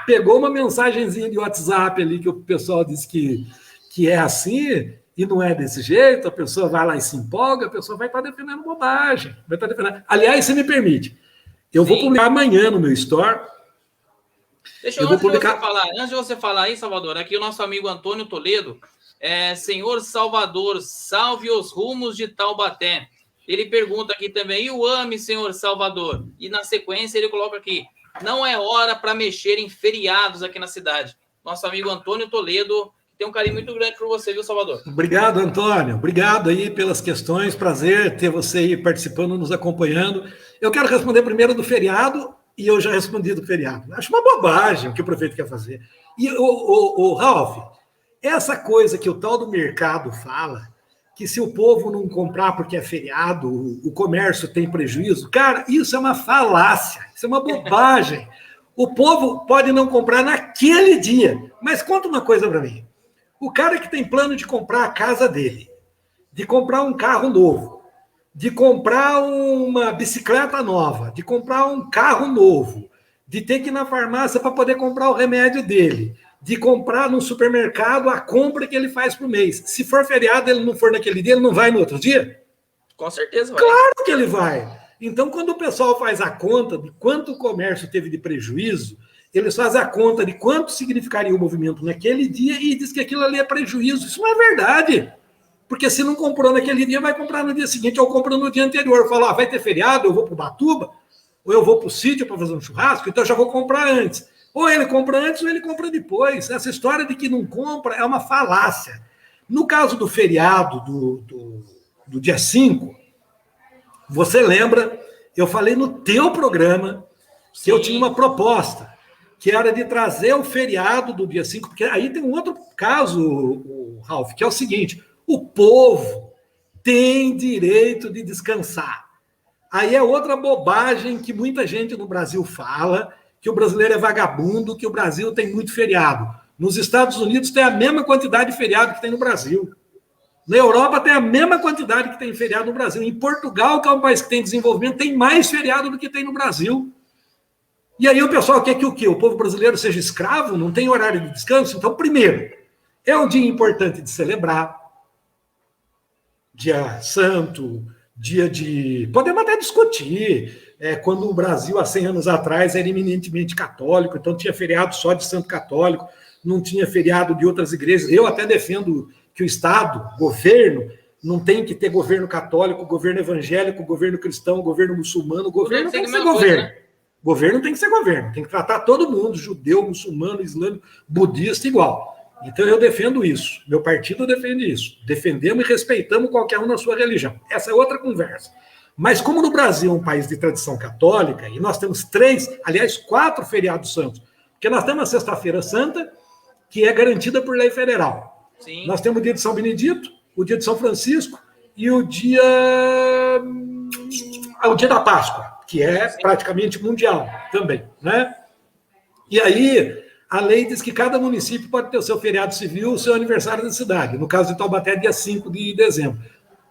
pegou uma mensagenzinha de WhatsApp ali que o pessoal disse que é assim e não é desse jeito, a pessoa vai lá e se empolga, a pessoa vai estar defendendo bobagem. Vai estar defendendo. Aliás, se me permite, eu vou publicar amanhã no meu store. Deixa eu antes de você falar aí, Salvador, aqui o nosso amigo Antônio Toledo, Senhor Salvador, salve os rumos de Taubaté. Ele pergunta aqui também, e o AME, senhor Salvador? E na sequência ele coloca aqui, não é hora para mexer em feriados aqui na cidade. Nosso amigo Antônio Toledo tem um carinho muito grande por você, viu, Salvador? Obrigado, Antônio. Obrigado aí pelas questões. Prazer ter você aí participando, nos acompanhando. Eu quero responder primeiro do feriado, e eu já respondi do feriado. Acho uma bobagem o que o prefeito quer fazer. E, o Ralf, essa coisa que o tal do mercado fala, que se o povo não comprar porque é feriado, o comércio tem prejuízo. Cara, isso é uma falácia, isso é uma bobagem. O povo pode não comprar naquele dia, mas conta uma coisa para mim. O cara que tem plano de comprar a casa dele, de comprar um carro novo, de comprar uma bicicleta nova, de comprar um carro novo, de ter que ir na farmácia para poder comprar o remédio dele, de comprar no supermercado a compra que ele faz por mês. Se for feriado, ele não for naquele dia, ele não vai no outro dia? Com certeza vai. Claro que ele vai. Então, quando o pessoal faz a conta de quanto o comércio teve de prejuízo, eles fazem a conta de quanto significaria o movimento naquele dia e diz que aquilo ali é prejuízo. Isso não é verdade. Porque se não comprou naquele dia, vai comprar no dia seguinte ou compra no dia anterior. Fala, vai ter feriado, eu vou para Ubatuba, ou eu vou para o sítio para fazer um churrasco, então eu já vou comprar antes. Ou ele compra antes ou ele compra depois. Essa história de que não compra é uma falácia. No caso do feriado do dia 5, você lembra, eu falei no teu programa que eu tinha uma proposta, que era de trazer o feriado do dia 5, porque aí tem um outro caso, Ralf, que é o seguinte, o povo tem direito de descansar. Aí é outra bobagem que muita gente no Brasil fala, que o brasileiro é vagabundo, que o Brasil tem muito feriado. Nos Estados Unidos tem a mesma quantidade de feriado que tem no Brasil. Na Europa tem a mesma quantidade que tem feriado no Brasil. Em Portugal, que é um país que tem desenvolvimento, tem mais feriado do que tem no Brasil. E aí o pessoal quer que o quê? O povo brasileiro seja escravo? Não tem horário de descanso? Então, primeiro, é um dia importante de celebrar. dia santo, dia de... Podemos até discutir, quando o Brasil, há 100 anos atrás, era eminentemente católico, então tinha feriado só de santo católico, não tinha feriado de outras igrejas. Eu até defendo que o Estado, governo, não tem que ter governo católico, governo evangélico, governo cristão, governo muçulmano, governo tem que ser governo. Coisa, né? Governo tem que ser governo, tem que tratar todo mundo, judeu, muçulmano, islâmico, budista, igual. Então eu defendo isso, meu partido defende isso. Defendemos e respeitamos qualquer um na sua religião. Essa é outra conversa. Mas como no Brasil é um país de tradição católica, e nós temos 4 feriados santos, porque nós temos a Sexta-feira Santa, que é garantida por lei federal. Sim. Nós temos o dia de São Benedito, o dia de São Francisco e o dia da Páscoa, que é praticamente mundial também, né? E aí, a lei diz que cada município pode ter o seu feriado civil, o seu aniversário da cidade. No caso de Taubaté, dia 5 de dezembro.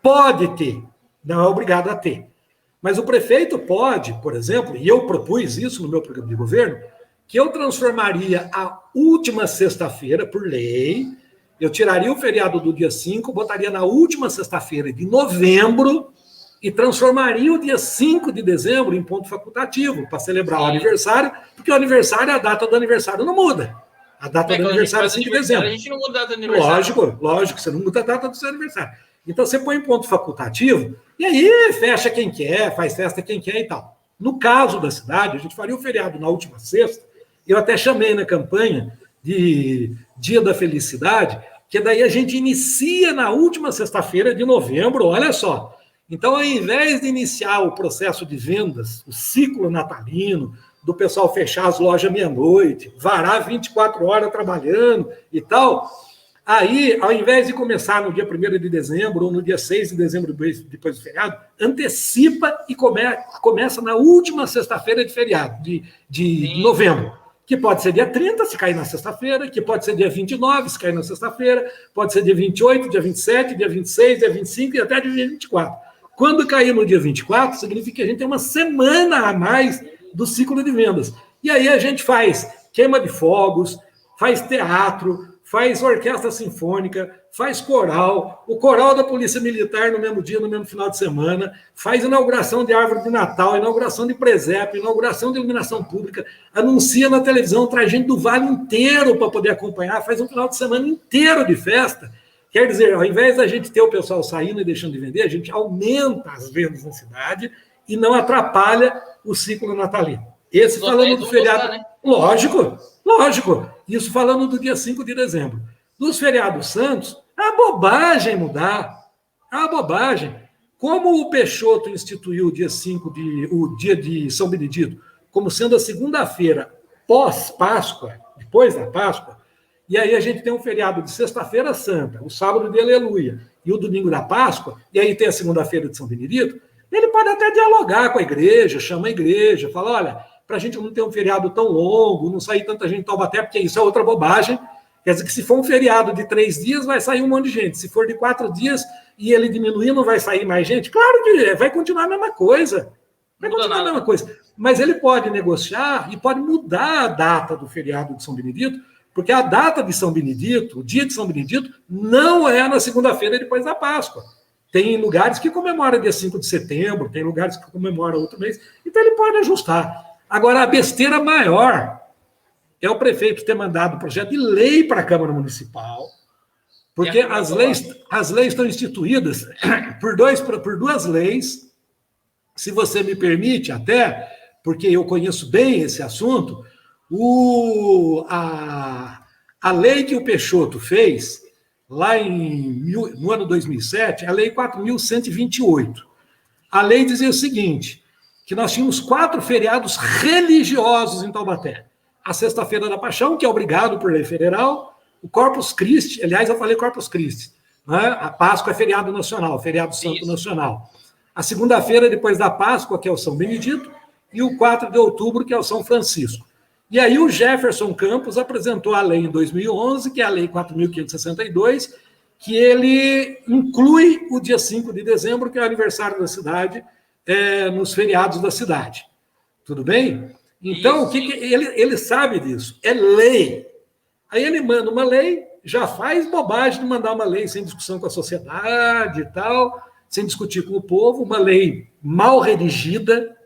Pode ter, não é obrigado a ter. Mas o prefeito pode, por exemplo, e eu propus isso no meu programa de governo, que eu transformaria a última sexta-feira, por lei, eu tiraria o feriado do dia 5, botaria na última sexta-feira de novembro e transformaria o dia 5 de dezembro em ponto facultativo para celebrar o aniversário, porque o aniversário, a data do aniversário não muda. A data do aniversário é 5 de dezembro. A gente não muda a data do aniversário. Lógico, você não muda a data do seu aniversário. Então você põe em ponto facultativo e aí fecha quem quer, faz festa quem quer e tal. No caso da cidade, a gente faria o feriado na última sexta, eu até chamei na campanha de Dia da Felicidade, que daí a gente inicia na última sexta-feira de novembro, olha só. Então, ao invés de iniciar o processo de vendas, o ciclo natalino, do pessoal fechar as lojas meia-noite, varar 24 horas trabalhando e tal, aí, ao invés de começar no dia 1º de dezembro ou no dia 6 de dezembro depois do feriado, antecipa e começa na última sexta-feira de feriado, de novembro. Que pode ser dia 30, se cair na sexta-feira, que pode ser dia 29, se cair na sexta-feira, pode ser dia 28, dia 27, dia 26, dia 25 e até dia 24. Quando cair no dia 24, significa que a gente tem uma semana a mais do ciclo de vendas. E aí a gente faz queima de fogos, faz teatro, faz orquestra sinfônica, faz coral, o coral da Polícia Militar no mesmo dia, no mesmo final de semana, faz inauguração de árvore de Natal, inauguração de presépio, inauguração de iluminação pública, anuncia na televisão, traz gente do Vale inteiro para poder acompanhar, faz um final de semana inteiro de festa. Quer dizer, ao invés da gente ter o pessoal saindo e deixando de vender, a gente aumenta as vendas na cidade e não atrapalha o ciclo natalino. Esse falando do feriado... Gostar, né? Lógico. Isso falando do dia 5 de dezembro. Dos feriados santos, é bobagem mudar. É bobagem. Como o Peixoto instituiu o dia 5, o dia de São Benedito, como sendo a segunda-feira pós-Páscoa, depois da Páscoa, e aí a gente tem um feriado de Sexta-feira Santa, o sábado de Aleluia e o domingo da Páscoa, e aí tem a segunda-feira de São Benedito, ele pode até dialogar com a igreja, chama a igreja, fala, olha, para a gente não ter um feriado tão longo, não sair tanta gente em Taubaté, porque isso é outra bobagem. Quer dizer que se for um feriado de 3 dias, vai sair um monte de gente. Se for de 4 dias e ele diminuir, não vai sair mais gente? Claro que vai continuar a mesma coisa. Vai continuar a mesma coisa. Mas ele pode negociar e pode mudar a data do feriado de São Benedito, porque a data de São Benedito, o dia de São Benedito, não é na segunda-feira depois da Páscoa. Tem lugares que comemoram dia 5 de setembro, tem lugares que comemoram outro mês, então ele pode ajustar. Agora, a besteira maior é o prefeito ter mandado um projeto de lei para a Câmara Municipal, porque as leis estão instituídas por duas leis, se você me permite até, porque eu conheço bem esse assunto, a lei que o Peixoto fez, lá no ano 2007, a lei 4.128. A lei dizia o seguinte, que nós tínhamos 4 feriados religiosos em Taubaté. A Sexta-feira da Paixão, que é obrigado por lei federal, o Corpus Christi, aliás, eu falei Corpus Christi, né? A Páscoa é feriado nacional, feriado santo nacional. A segunda-feira, depois da Páscoa, que é o São Benedito, e o 4 de outubro, que é o São Francisco. E aí o Jefferson Campos apresentou a lei em 2011, que é a Lei 4.562, que ele inclui o dia 5 de dezembro, que é o aniversário da cidade, nos feriados da cidade. Tudo bem? Então, ele sabe disso. É lei. Aí ele manda uma lei, já faz bobagem de mandar uma lei sem discussão com a sociedade e tal, sem discutir com o povo, uma lei mal redigida,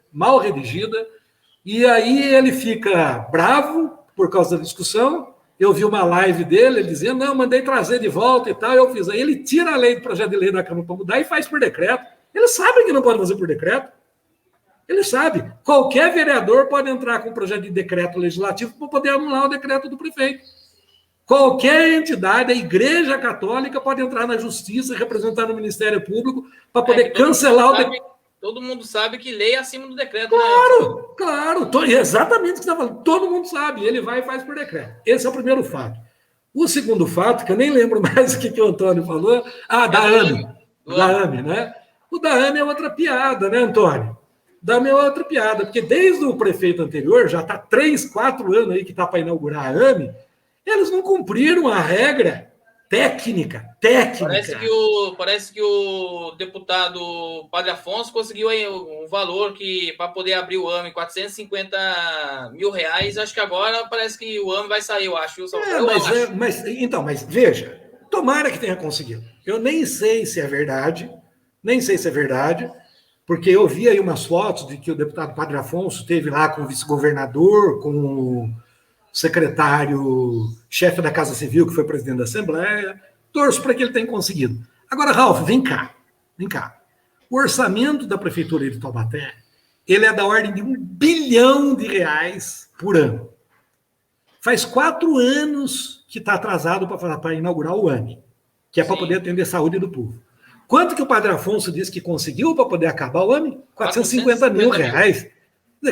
e aí ele fica bravo por causa da discussão. Eu vi uma live dele, ele dizendo, não, mandei trazer de volta e tal, eu fiz. Aí ele tira a lei do projeto de lei da Câmara para mudar e faz por decreto. Ele sabe que não pode fazer por decreto. Ele sabe. Qualquer vereador pode entrar com um projeto de decreto legislativo para poder anular o decreto do prefeito. Qualquer entidade, a Igreja Católica, pode entrar na Justiça, representar no Ministério Público, para poder cancelar o decreto. Todo mundo sabe que lei é acima do decreto. Claro, né? Claro. Exatamente o que você está falando. Todo mundo sabe. Ele vai e faz por decreto. Esse é o primeiro fato. O segundo fato, que eu nem lembro mais o que o Antônio falou. Da AME. Da AME, né? O da AME é outra piada, né, Antônio? Da AME é outra piada, porque desde o prefeito anterior, já está 3, 4 anos aí que está para inaugurar a AME, eles não cumpriram a regra técnica. Parece que o deputado Padre Afonso conseguiu aí um valor que para poder abrir o AME, R$450 mil. Acho que agora parece que o AME vai sair, eu acho. Mas veja, tomara que tenha conseguido. Eu nem sei se é verdade, porque eu vi aí umas fotos de que o deputado Padre Afonso esteve lá com o vice-governador, com o secretário-chefe da Casa Civil, que foi presidente da Assembleia. Torço para que ele tenha conseguido. Agora, Ralf, vem cá. O orçamento da Prefeitura de Taubaté, ele é da ordem de R$1 bilhão por ano. Faz 4 anos que está atrasado para inaugurar o AME, que é para poder atender a saúde do povo. Quanto que o Padre Afonso disse que conseguiu para poder acabar o AME? R$450 mil.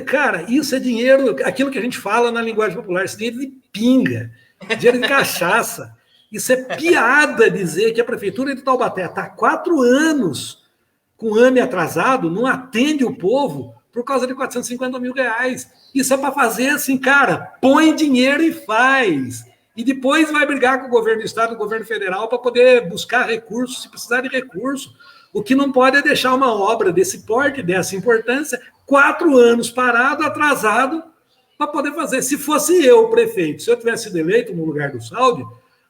Cara, isso é dinheiro, aquilo que a gente fala na linguagem popular, isso é dinheiro de pinga, dinheiro de cachaça. Isso é piada dizer que a Prefeitura de Taubaté está há 4 anos com o AME atrasado, não atende o povo por causa de R$450 mil. Isso é para fazer assim, cara, põe dinheiro e faz. E depois vai brigar com o governo do Estado, com o governo federal, para poder buscar recursos, se precisar de recurso. O que não pode é deixar uma obra desse porte, dessa importância, 4 anos parado, atrasado, para poder fazer. Se fosse eu, prefeito, se eu tivesse sido eleito no lugar do Saldi,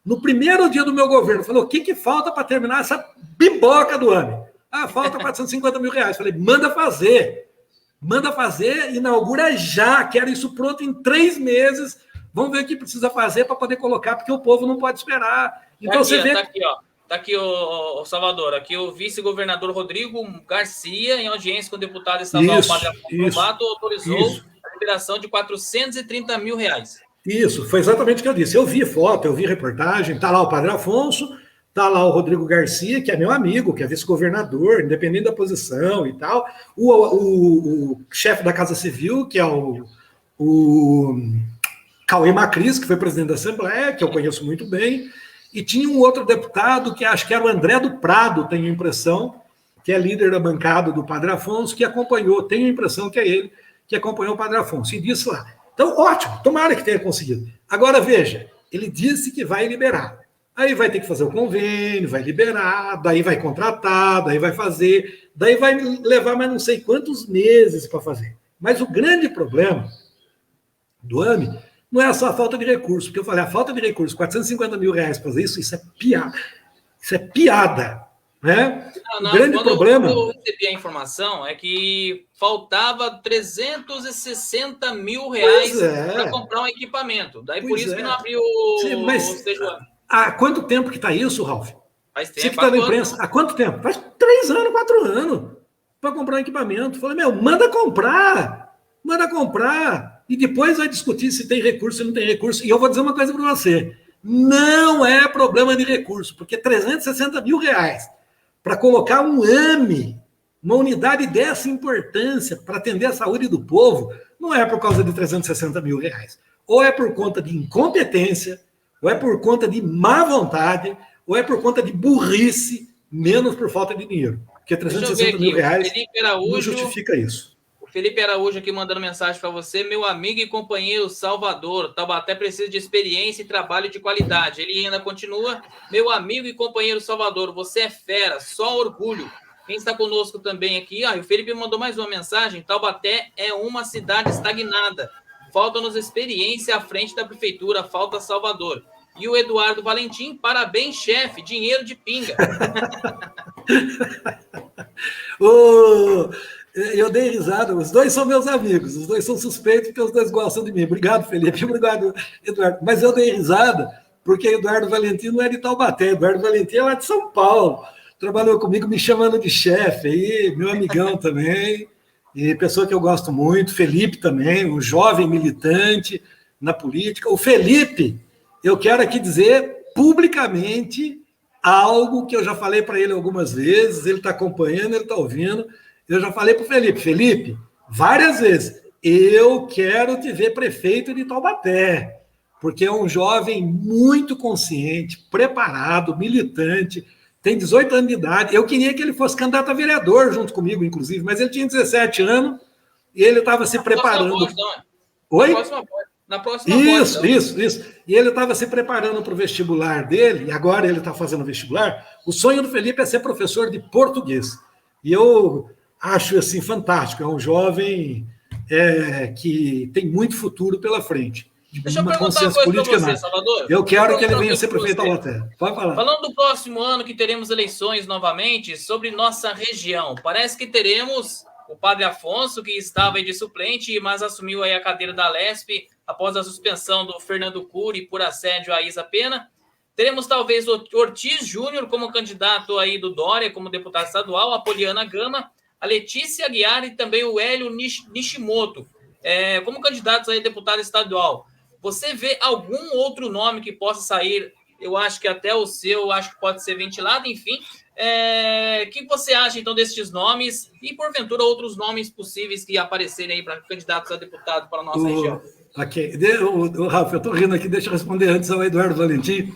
no primeiro dia do meu governo, falou, o que falta para terminar essa biboca do AME? Falta R$450 mil. Falei, manda fazer, inaugura já, quero isso pronto em 3 meses, vamos ver o que precisa fazer para poder colocar, porque o povo não pode esperar. Então você vê... Está aqui, o Salvador, aqui o vice-governador Rodrigo Garcia, em audiência com o deputado estadual Padre Afonso Lobato, autorizou a liberação de R$430 mil. Isso, foi exatamente o que eu disse. Eu vi foto, eu vi reportagem, está lá o Padre Afonso, está lá o Rodrigo Garcia, que é meu amigo, que é vice-governador, independente da posição e tal, o chefe da Casa Civil, que é o Cauê Macris, que foi presidente da Assembleia, que eu conheço muito bem, e tinha um outro deputado, que acho que era o André do Prado, tenho a impressão, que é líder da bancada do Padre Afonso, que acompanhou, tenho a impressão que é ele, que acompanhou o Padre Afonso, e disse lá. Então, ótimo, tomara que tenha conseguido. Agora, veja, ele disse que vai liberar. Aí vai ter que fazer o convênio, vai liberar, daí vai contratar, daí vai fazer, daí vai levar mais não sei quantos meses para fazer. Mas o grande problema do AME não é só a falta de recursos, porque eu falei, a falta de recursos, R$450 mil para fazer isso, isso é piada. Isso é piada. Né? O grande problema... Eu recebi a informação é que faltava R$360 mil para comprar um equipamento. Daí por isso que não abriu há quanto tempo que está isso, Ralf? Faz tempo. Você que está na imprensa, há quanto tempo? Faz 3 anos, 4 anos para comprar um equipamento. Falei, manda comprar. E depois vai discutir se tem recurso, se não tem recurso. E eu vou dizer uma coisa para você. Não é problema de recurso, porque R$360 mil para colocar um AME, uma unidade dessa importância para atender a saúde do povo, não é por causa de R$360 mil. Ou é por conta de incompetência, ou é por conta de má vontade, ou é por conta de burrice, menos por falta de dinheiro. Porque R$360 mil não justifica isso. Felipe Araújo aqui mandando mensagem para você. Meu amigo e companheiro Salvador, Taubaté precisa de experiência e trabalho de qualidade. Ele ainda continua. Meu amigo e companheiro Salvador, você é fera, só orgulho. Quem está conosco também aqui, o Felipe mandou mais uma mensagem. Taubaté é uma cidade estagnada. Falta-nos experiência à frente da prefeitura, falta Salvador. E o Eduardo Valentim, parabéns, chefe, dinheiro de pinga. Eu dei risada, os dois são meus amigos, os dois são suspeitos porque os dois gostam de mim. Obrigado, Felipe, obrigado, Eduardo. Mas eu dei risada porque Eduardo Valentim não é de Taubaté, Eduardo Valentim é lá de São Paulo. Trabalhou comigo me chamando de chefe aí, meu amigão também, e pessoa que eu gosto muito, Felipe também, um jovem militante na política. O Felipe, eu quero aqui dizer publicamente algo que eu já falei para ele algumas vezes, ele está acompanhando, ele está ouvindo. Eu já falei para o Felipe, várias vezes, eu quero te ver prefeito de Taubaté, porque é um jovem muito consciente, preparado, militante, tem 18 anos de idade. Eu queria que ele fosse candidato a vereador junto comigo, inclusive, mas ele tinha 17 anos e ele estava se preparando. Oi? Na próxima Isso. E ele estava se preparando para o vestibular dele, e agora ele está fazendo vestibular. O sonho do Felipe é ser professor de português. E eu acho assim fantástico. É um jovem que tem muito futuro pela frente. Deixa eu perguntar uma coisa para você, Salvador. Eu quero que ele venha ser prefeito da Taubaté. Pode falar. Falando do próximo ano, que teremos eleições novamente, sobre nossa região. Parece que teremos o Padre Afonso, que estava aí de suplente, mas assumiu aí a cadeira da Lespe após a suspensão do Fernando Cury por assédio a Isa Pena. Teremos talvez o Ortiz Júnior como candidato aí do Dória, como deputado estadual, a Poliana Gama, a Letícia Aguiar e também o Hélio Nishimoto, como candidatos aí a deputado estadual. Você vê algum outro nome que possa sair? Eu acho que até o seu, acho que pode ser ventilado, enfim. O que você acha, então, destes nomes e, porventura, outros nomes possíveis que aparecerem aí para candidatos a deputado para a nossa região? Ok. Rafa, eu estou rindo aqui, deixa eu responder antes ao Eduardo Valentim,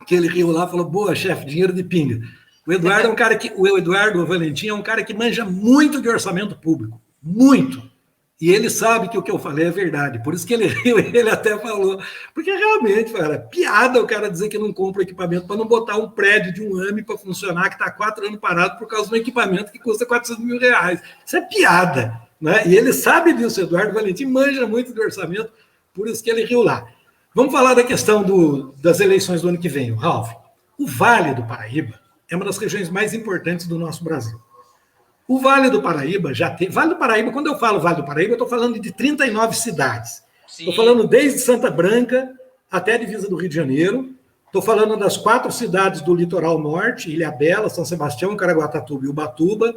que ele riu lá e falou, boa, chefe, dinheiro de pinga. O Eduardo Valentim é um cara que manja muito de orçamento público, muito. E ele sabe que o que eu falei é verdade, por isso que ele riu, ele até falou, porque realmente, cara, piada o cara dizer que não compra equipamento para não botar um prédio de um AME para funcionar, que está há 4 anos parado por causa de um equipamento que custa R$400 mil. Isso é piada, né? E ele sabe disso, Eduardo Valentim manja muito de orçamento, por isso que ele riu lá. Vamos falar da questão das eleições do ano que vem, Ralf. O Vale do Paraíba é uma das regiões mais importantes do nosso Brasil. O Vale do Paraíba já tem... Vale do Paraíba, quando eu falo Vale do Paraíba, eu estou falando de 39 cidades. Estou falando desde Santa Branca até a divisa do Rio de Janeiro. Estou falando das 4 cidades do litoral norte, Ilhabela, São Sebastião, Caraguatatuba e Ubatuba.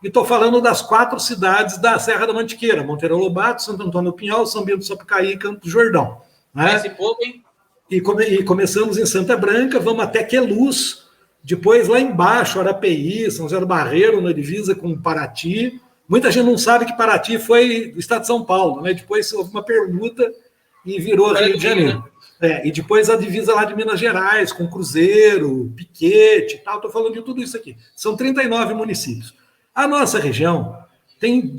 E estou falando das 4 cidades da Serra da Mantiqueira, Monteiro Lobato, Santo Antônio do Pinhal, São Bento do Sapucaí e Campo do Jordão. Né? Esse povo, hein? E começamos em Santa Branca, vamos até Queluz, depois lá embaixo, Arapeí, São José do Barreiro, na divisa com Paraty. Muita gente não sabe que Paraty foi do estado de São Paulo, né? Depois houve uma permuta e virou Rio de Janeiro. E depois a divisa lá de Minas Gerais, com Cruzeiro, Piquete e tal. Estou falando de tudo isso aqui. São 39 municípios. A nossa região tem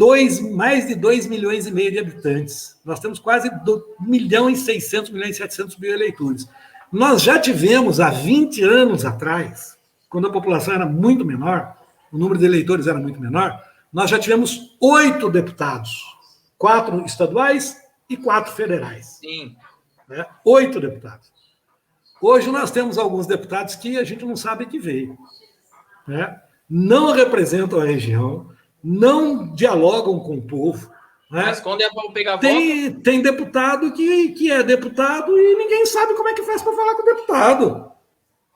mais de 2,5 milhões de habitantes. Nós temos quase 1,6 milhões e 700 mil eleitores. Nós já tivemos, há 20 anos atrás, quando a população era muito menor, o número de eleitores era muito menor, nós já tivemos 8 deputados, 4 estaduais e 4 federais. Sim. 8 deputados. Hoje nós temos alguns deputados que a gente não sabe que veio. Não representam a região, não dialogam com o povo. Mas quando é para pegar voto... Tem deputado que é deputado e ninguém sabe como é que faz para falar com o deputado.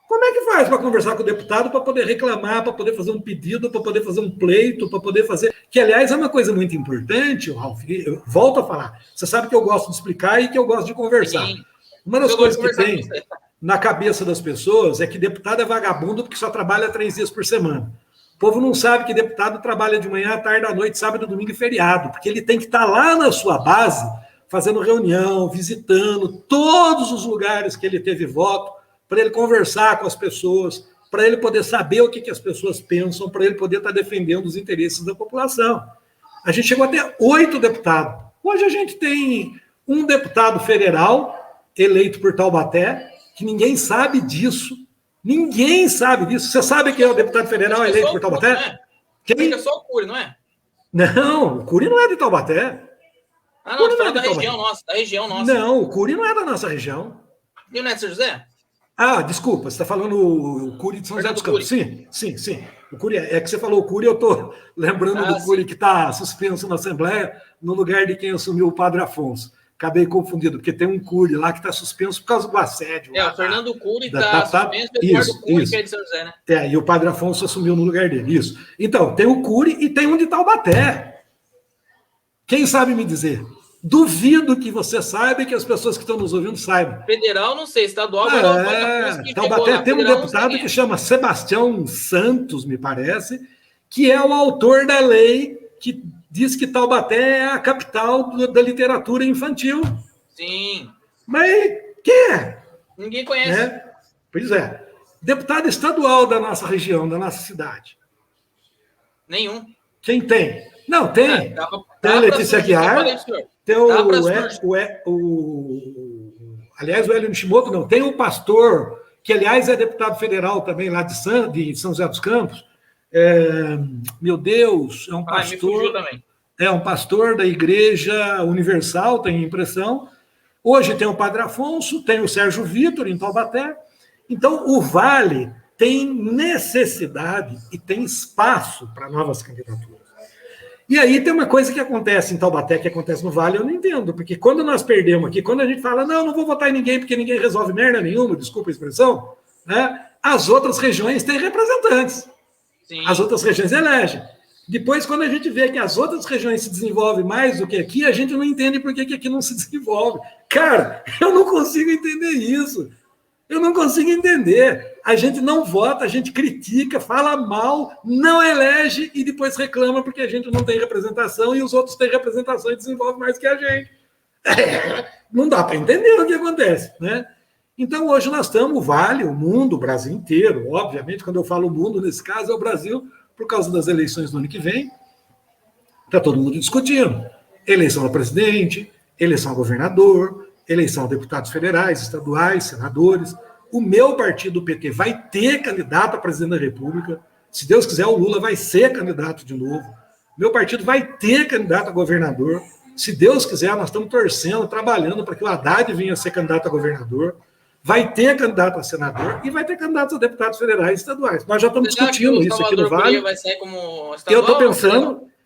Como é que faz para conversar com o deputado, para poder reclamar, para poder fazer um pedido, para poder fazer um pleito, para poder fazer... Que, aliás, é uma coisa muito importante, Ralf, eu volto a falar. Você sabe que eu gosto de explicar e que eu gosto de conversar. Sim. Uma das coisas que tem na cabeça das pessoas é que deputado é vagabundo porque só trabalha 3 dias por semana. O povo não sabe que deputado trabalha de manhã, à tarde, à noite, sábado, domingo e feriado, porque ele tem que estar lá na sua base, fazendo reunião, visitando todos os lugares que ele teve voto, para ele conversar com as pessoas, para ele poder saber o que as pessoas pensam, para ele poder estar defendendo os interesses da população. A gente chegou a ter 8 deputados. Hoje a gente tem um deputado federal eleito por Taubaté, que ninguém sabe disso. Ninguém sabe disso. Você sabe quem é o deputado federal eleito por Taubaté? Cury, quem? É só o Cury, não é? Não, o Cury não é de Taubaté. Ah, não, você fala da região nossa, Não, o Cury não é da nossa região. E o Neto São José? Desculpa, você está falando o Cury de São José dos Campos. Sim. O Cury, é que você falou o Cury, eu estou lembrando do Cury que está suspenso na Assembleia, no lugar de quem assumiu o Padre Afonso. Acabei confundido, porque tem um Cury lá que está suspenso por causa do assédio. O Fernando Cury está suspenso, o Eduardo Cury, que é de São José, né? E o Padre Afonso assumiu no lugar dele, isso. Então, tem o Cury e tem um de Taubaté. Quem sabe me dizer? Duvido que você saiba e que as pessoas que estão nos ouvindo saibam. Federal, não sei. Estadual, Taubaté tem um deputado que chama Sebastião Santos, me parece, que é o autor da lei que diz que Taubaté é a capital da literatura infantil. Sim. Mas quem é? Ninguém conhece. Pois é. Deputado estadual da nossa região, da nossa cidade. Nenhum. Quem tem? Não, tem. Tem a Letícia Aguiar. Tem aliás, o Hélio Nishimoto não. Tem o pastor, que aliás é deputado federal também lá de São José dos Campos. Meu Deus, é um pastor. Me fugiu também. É um pastor da Igreja Universal, tenho a impressão. Hoje tem o Padre Afonso, tem o Sérgio Vitor em Taubaté. Então, o Vale tem necessidade e tem espaço para novas candidaturas. E aí tem uma coisa que acontece em Taubaté, que acontece no Vale, eu não entendo, porque quando nós perdemos aqui, quando a gente fala, não vou votar em ninguém, porque ninguém resolve merda nenhuma, desculpa a expressão, né? As outras regiões têm representantes. Sim. As outras regiões elegem. Depois, quando a gente vê que as outras regiões se desenvolvem mais do que aqui, a gente não entende por que aqui não se desenvolve. Cara, eu não consigo entender isso. Eu não consigo entender. A gente não vota, a gente critica, fala mal, não elege e depois reclama porque a gente não tem representação e os outros têm representação e desenvolvem mais que a gente. Não dá para entender o que acontece, né? Então, hoje nós estamos, o Vale, o mundo, o Brasil inteiro, obviamente, quando eu falo mundo, nesse caso, é o Brasil, por causa das eleições do ano que vem, está todo mundo discutindo. Eleição a presidente, eleição a governador, eleição a deputados federais, estaduais, senadores. O meu partido, o PT, vai ter candidato a presidente da República. Se Deus quiser, o Lula vai ser candidato de novo. Meu partido vai ter candidato a governador. Se Deus quiser, nós estamos torcendo, trabalhando para que o Haddad venha a ser candidato a governador. Vai ter candidato a senador e vai ter candidatos a deputados federais e estaduais. Nós já estamos discutindo isso aqui no Vale. Vai sair como estadual,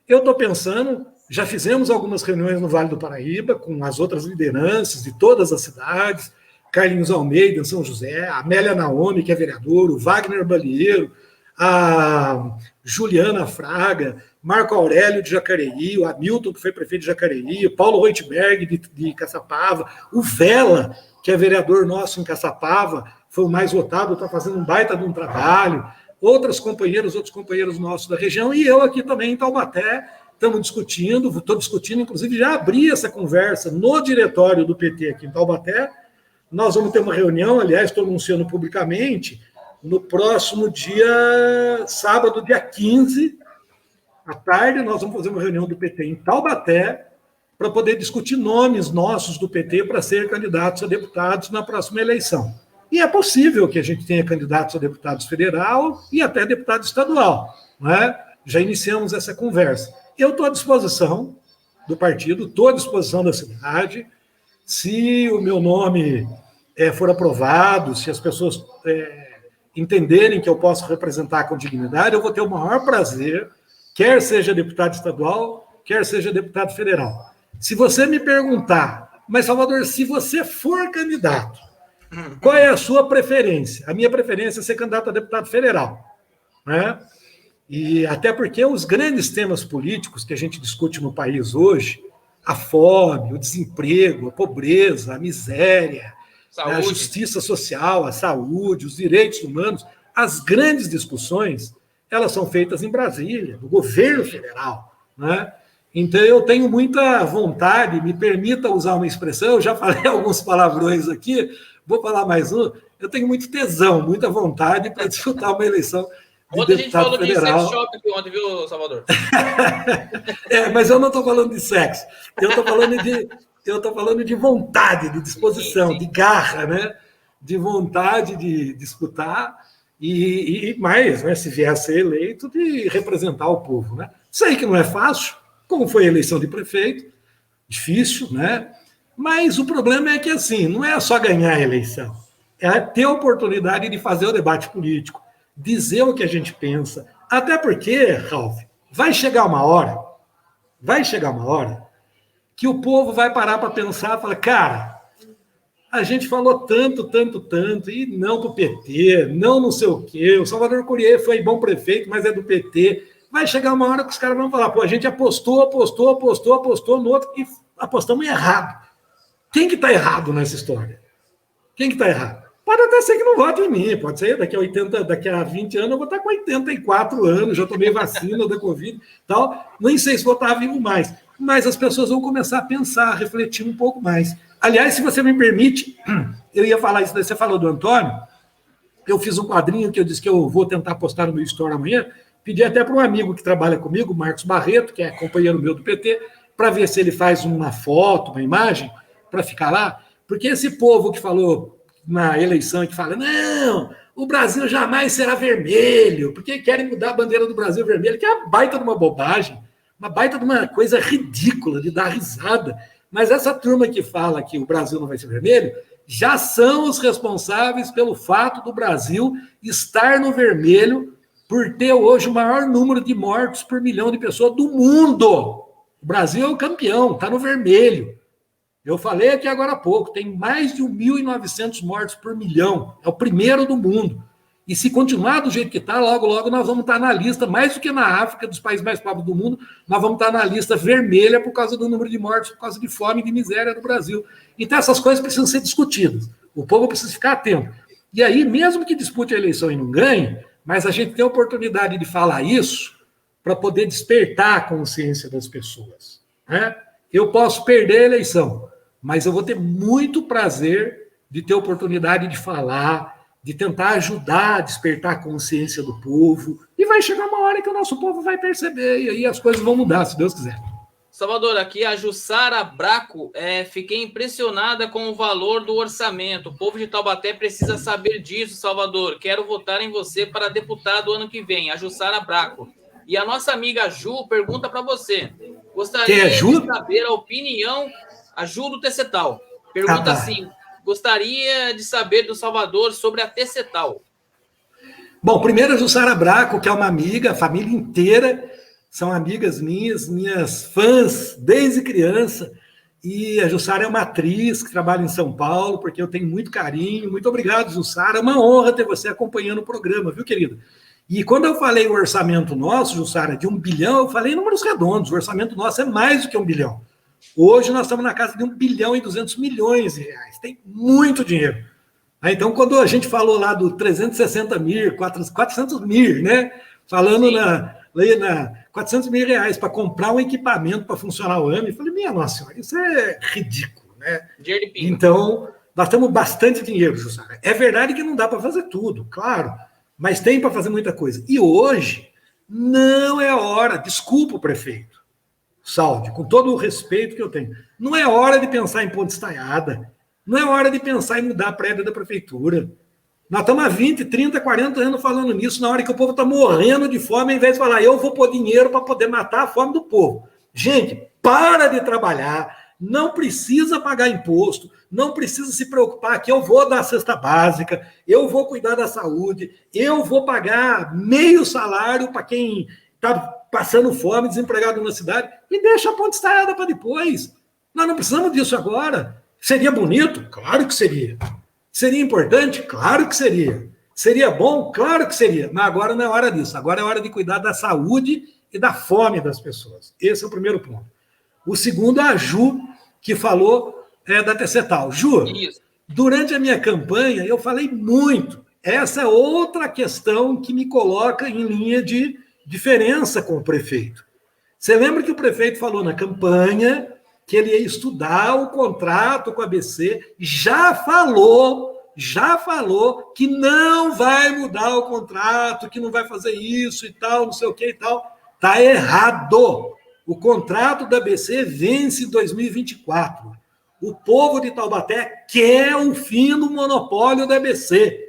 eu estou pensando, já fizemos algumas reuniões no Vale do Paraíba com as outras lideranças de todas as cidades, Carlinhos Almeida, em São José, a Amélia Naomi, que é vereador, o Wagner Balieiro, a Juliana Fraga, Marco Aurélio de Jacareí, o Hamilton, que foi prefeito de Jacareí, o Paulo Reutberg de Caçapava, o Vela, que é vereador nosso em Caçapava, foi o mais votado, está fazendo um baita de um trabalho, outros companheiros nossos da região, e eu aqui também em Taubaté, estou discutindo, inclusive já abri essa conversa no diretório do PT aqui em Taubaté. Nós vamos ter uma reunião, aliás, estou anunciando publicamente, no próximo sábado, dia 15, à tarde, nós vamos fazer uma reunião do PT em Taubaté, para poder discutir nomes nossos do PT para ser candidatos a deputados na próxima eleição. E é possível que a gente tenha candidatos a deputados federal e até deputado estadual, não é? Já iniciamos essa conversa. Eu estou à disposição do partido, estou à disposição da cidade. Se o meu nome for aprovado, se as pessoas entenderem que eu posso representar com dignidade, eu vou ter o maior prazer, quer seja deputado estadual, quer seja deputado federal. Se você me perguntar, mas Salvador, se você for candidato, qual é a sua preferência? A minha preferência é ser candidato a deputado federal, né? E até porque os grandes temas políticos que a gente discute no país hoje, a fome, o desemprego, a pobreza, a miséria, a justiça social, a saúde, os direitos humanos, as grandes discussões, elas são feitas em Brasília, no governo federal, né? Então, eu tenho muita vontade, me permita usar uma expressão, eu já falei alguns palavrões aqui, vou falar mais um, eu tenho muito tesão, muita vontade para disputar uma eleição de ontem deputado federal. A gente falou de sex shop aqui ontem, viu, Salvador? Mas eu não estou falando de sexo, eu estou falando de vontade, de disposição, sim. De garra, né? De vontade de disputar e mais, né, se vier a ser eleito, de representar o povo, né? Sei que não é fácil, como foi a eleição de prefeito, difícil, né? Mas o problema é que, assim, não é só ganhar a eleição, é ter a oportunidade de fazer o debate político, dizer o que a gente pensa. Até porque, Ralf, vai chegar uma hora que o povo vai parar para pensar e falar, cara, a gente falou tanto, e não para o PT, não sei o quê, o Salvador Courier foi bom prefeito, mas é do PT. Vai chegar uma hora que os caras vão falar, pô, a gente apostou no outro e apostamos errado. Quem que está errado nessa história? Quem que está errado? Pode até ser que não vote em mim, pode ser daqui a 20 anos eu vou estar com 84 anos, já tomei vacina da Covid e tal, nem sei se vou estar vivo mais. Mas as pessoas vão começar a pensar, a refletir um pouco mais. Aliás, se você me permite, eu ia falar isso, você falou do Antônio, eu fiz um quadrinho que eu disse que eu vou tentar postar no meu Store amanhã, pedi até para um amigo que trabalha comigo, Marcos Barreto, que é companheiro meu do PT, para ver se ele faz uma foto, uma imagem, para ficar lá, porque esse povo que falou na eleição e que fala, não, o Brasil jamais será vermelho, porque querem mudar a bandeira do Brasil vermelho, que é uma baita de uma bobagem, uma baita de uma coisa ridícula, de dar risada. Mas essa turma que fala que o Brasil não vai ser vermelho, já são os responsáveis pelo fato do Brasil estar no vermelho por ter hoje o maior número de mortos por milhão de pessoas do mundo. O Brasil é o campeão, está no vermelho. Eu falei aqui agora há pouco, tem mais de 1.900 mortos por milhão. É o primeiro do mundo. E se continuar do jeito que está, logo nós vamos estar na lista, mais do que na África, dos países mais pobres do mundo, nós vamos estar na lista vermelha por causa do número de mortes, por causa de fome e de miséria no Brasil. Então essas coisas precisam ser discutidas. O povo precisa ficar atento. E aí, mesmo que dispute a eleição e não ganhe, mas a gente tem a oportunidade de falar isso para poder despertar a consciência das pessoas. Né? Eu posso perder a eleição, mas eu vou ter muito prazer de ter a oportunidade de falar, de tentar ajudar a despertar a consciência do povo, e vai chegar uma hora que o nosso povo vai perceber, e aí as coisas vão mudar, se Deus quiser. Salvador, aqui a Jussara Braco, fiquei impressionada com o valor do orçamento. O povo de Taubaté precisa saber disso, Salvador. Quero votar em você para deputado ano que vem, a Jussara Braco. E a nossa amiga Ju pergunta para você. Gostaria de saber a opinião, a Ju do Tecetal. Pergunta assim, gostaria de saber do Salvador sobre a Tecetal. Bom, primeiro a Jussara Braco, que é uma amiga, a família inteira são amigas minhas fãs desde criança, e a Jussara é uma atriz que trabalha em São Paulo, porque eu tenho muito carinho. Muito obrigado, Jussara, é uma honra ter você acompanhando o programa, viu, querida? E quando eu falei o orçamento nosso, Jussara, de 1 bilhão, eu falei em números redondos, o orçamento nosso é mais do que 1 bilhão. Hoje nós estamos na casa de 1 bilhão e 200 milhões de reais. Tem muito dinheiro. Então, quando a gente falou lá do 360 mil, 400 mil, né? Falando na 400 mil reais para comprar um equipamento para funcionar o ano, eu falei, minha nossa senhora, isso é ridículo, né? Então, nós temos bastante dinheiro, Jussara. É verdade que não dá para fazer tudo, claro, mas tem para fazer muita coisa. E hoje não é hora, desculpa o prefeito, Saldi, com todo o respeito que eu tenho, não é hora de pensar em ponte estaiada, não é hora de pensar em mudar a prédio da prefeitura. Nós estamos há 20, 30, 40 anos falando nisso, na hora que o povo está morrendo de fome, ao invés de falar, eu vou pôr dinheiro para poder matar a fome do povo. Gente, para de trabalhar, não precisa pagar imposto, não precisa se preocupar que eu vou dar a cesta básica, eu vou cuidar da saúde, eu vou pagar meio salário para quem está passando fome, desempregado na cidade, e deixa a ponte estaiada para depois. Nós não precisamos disso agora. Seria bonito? Claro que seria. Seria importante? Claro que seria. Seria bom? Claro que seria. Mas agora não é hora disso. Agora é hora de cuidar da saúde e da fome das pessoas. Esse é o primeiro ponto. O segundo é a Ju, que falou da Tecetal. Ju, durante a minha campanha, eu falei muito. Essa é outra questão que me coloca em linha de diferença com o prefeito. Você lembra que o prefeito falou na campanha que ele ia estudar o contrato com a ABC, já falou que não vai mudar o contrato, que não vai fazer isso e tal, não sei o que e tal. Está errado. O contrato da ABC vence em 2024. O povo de Taubaté quer o fim do monopólio da ABC.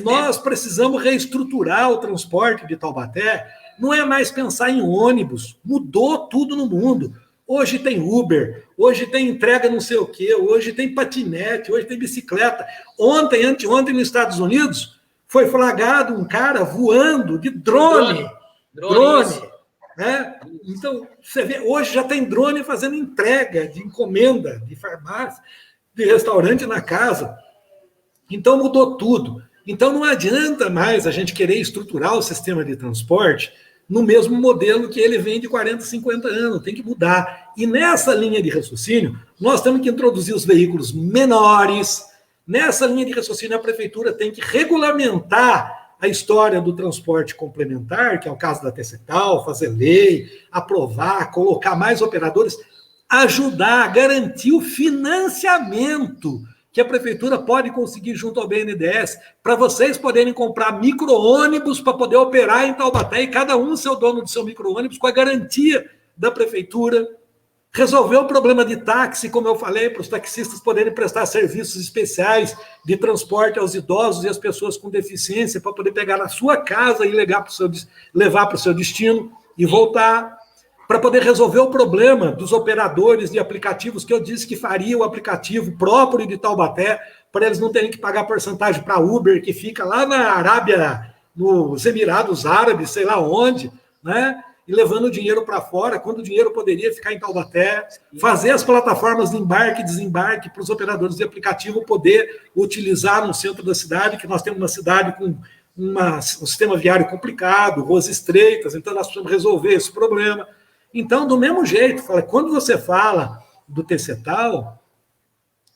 Nós precisamos reestruturar o transporte de Taubaté. Não é mais pensar em ônibus. Mudou tudo no mundo. Hoje tem Uber, hoje tem entrega não sei o quê, hoje tem patinete, hoje tem bicicleta. Ontem, anteontem, nos Estados Unidos, foi flagrado um cara voando de drone. Né? Então, você vê, hoje já tem drone fazendo entrega de encomenda de farmácia, de restaurante na casa. Então, mudou tudo. Então, não adianta mais a gente querer estruturar o sistema de transporte no mesmo modelo que ele vem de 40, 50 anos. Tem que mudar. E nessa linha de raciocínio, nós temos que introduzir os veículos menores. Nessa linha de raciocínio, a prefeitura tem que regulamentar a história do transporte complementar, que é o caso da TCTAL, fazer lei, aprovar, colocar mais operadores, ajudar a garantir o financiamento que a prefeitura pode conseguir junto ao BNDES, para vocês poderem comprar micro-ônibus para poder operar em Taubaté, e cada um ser o dono do seu micro-ônibus, com a garantia da prefeitura. Resolver o problema de táxi, como eu falei, para os taxistas poderem prestar serviços especiais de transporte aos idosos e às pessoas com deficiência, para poder pegar na sua casa e levar para o seu destino e voltar. Para poder resolver o problema dos operadores de aplicativos, que eu disse que faria o aplicativo próprio de Taubaté, para eles não terem que pagar porcentagem para Uber, que fica lá na Arábia, nos Emirados Árabes, sei lá onde, né? E levando o dinheiro para fora, quando o dinheiro poderia ficar em Taubaté, fazer as plataformas de embarque e desembarque para os operadores de aplicativo poder utilizar no centro da cidade, que nós temos uma cidade com um sistema viário complicado, ruas estreitas, então nós precisamos resolver esse problema. Então, do mesmo jeito, quando você fala do TCTAL,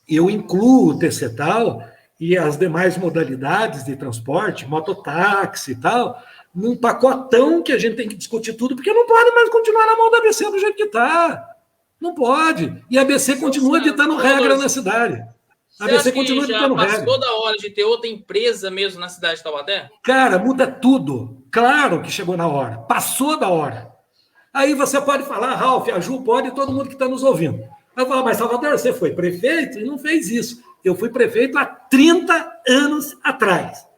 eu incluo o TCTAL e as demais modalidades de transporte, mototáxi e tal, num pacotão que a gente tem que discutir tudo, porque não pode mais continuar na mão da ABC do jeito que está. Não pode. E a ABC continua ditando regra na cidade. A ABC continua ditando regra. Passou da hora de ter outra empresa mesmo na cidade de Taubaté? Cara, muda tudo. Claro que chegou na hora. Passou da hora. Aí você pode falar, Ralf, a Ju pode, todo mundo que está nos ouvindo. Vai falar, mas Salvador, você foi prefeito e não fez isso. Eu fui prefeito há 30 anos atrás.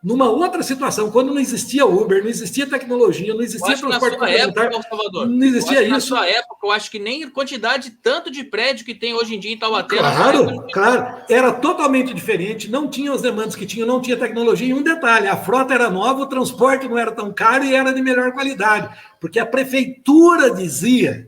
Numa outra situação, quando não existia Uber, não existia tecnologia, não existia transporte complementar, não existia isso. Na sua época, eu acho que nem a quantidade tanto de prédio que tem hoje em dia em Taubaté. Claro. Era totalmente diferente, não tinha as demandas que tinha, não tinha tecnologia. E um detalhe, a frota era nova, o transporte não era tão caro e era de melhor qualidade, porque a prefeitura dizia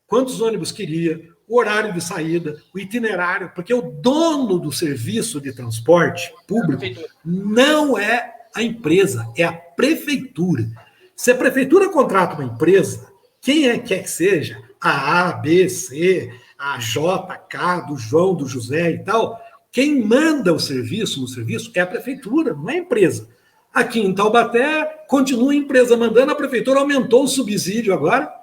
quantos ônibus queria, o horário de saída, o itinerário, porque o dono do serviço de transporte público não é a empresa, é a prefeitura. Se a prefeitura contrata uma empresa, quem quer que seja, a B, C, a J, K, do João, do José e tal, quem manda o serviço no serviço é a prefeitura, não é a empresa. Aqui em Taubaté, continua a empresa mandando, a prefeitura aumentou o subsídio agora,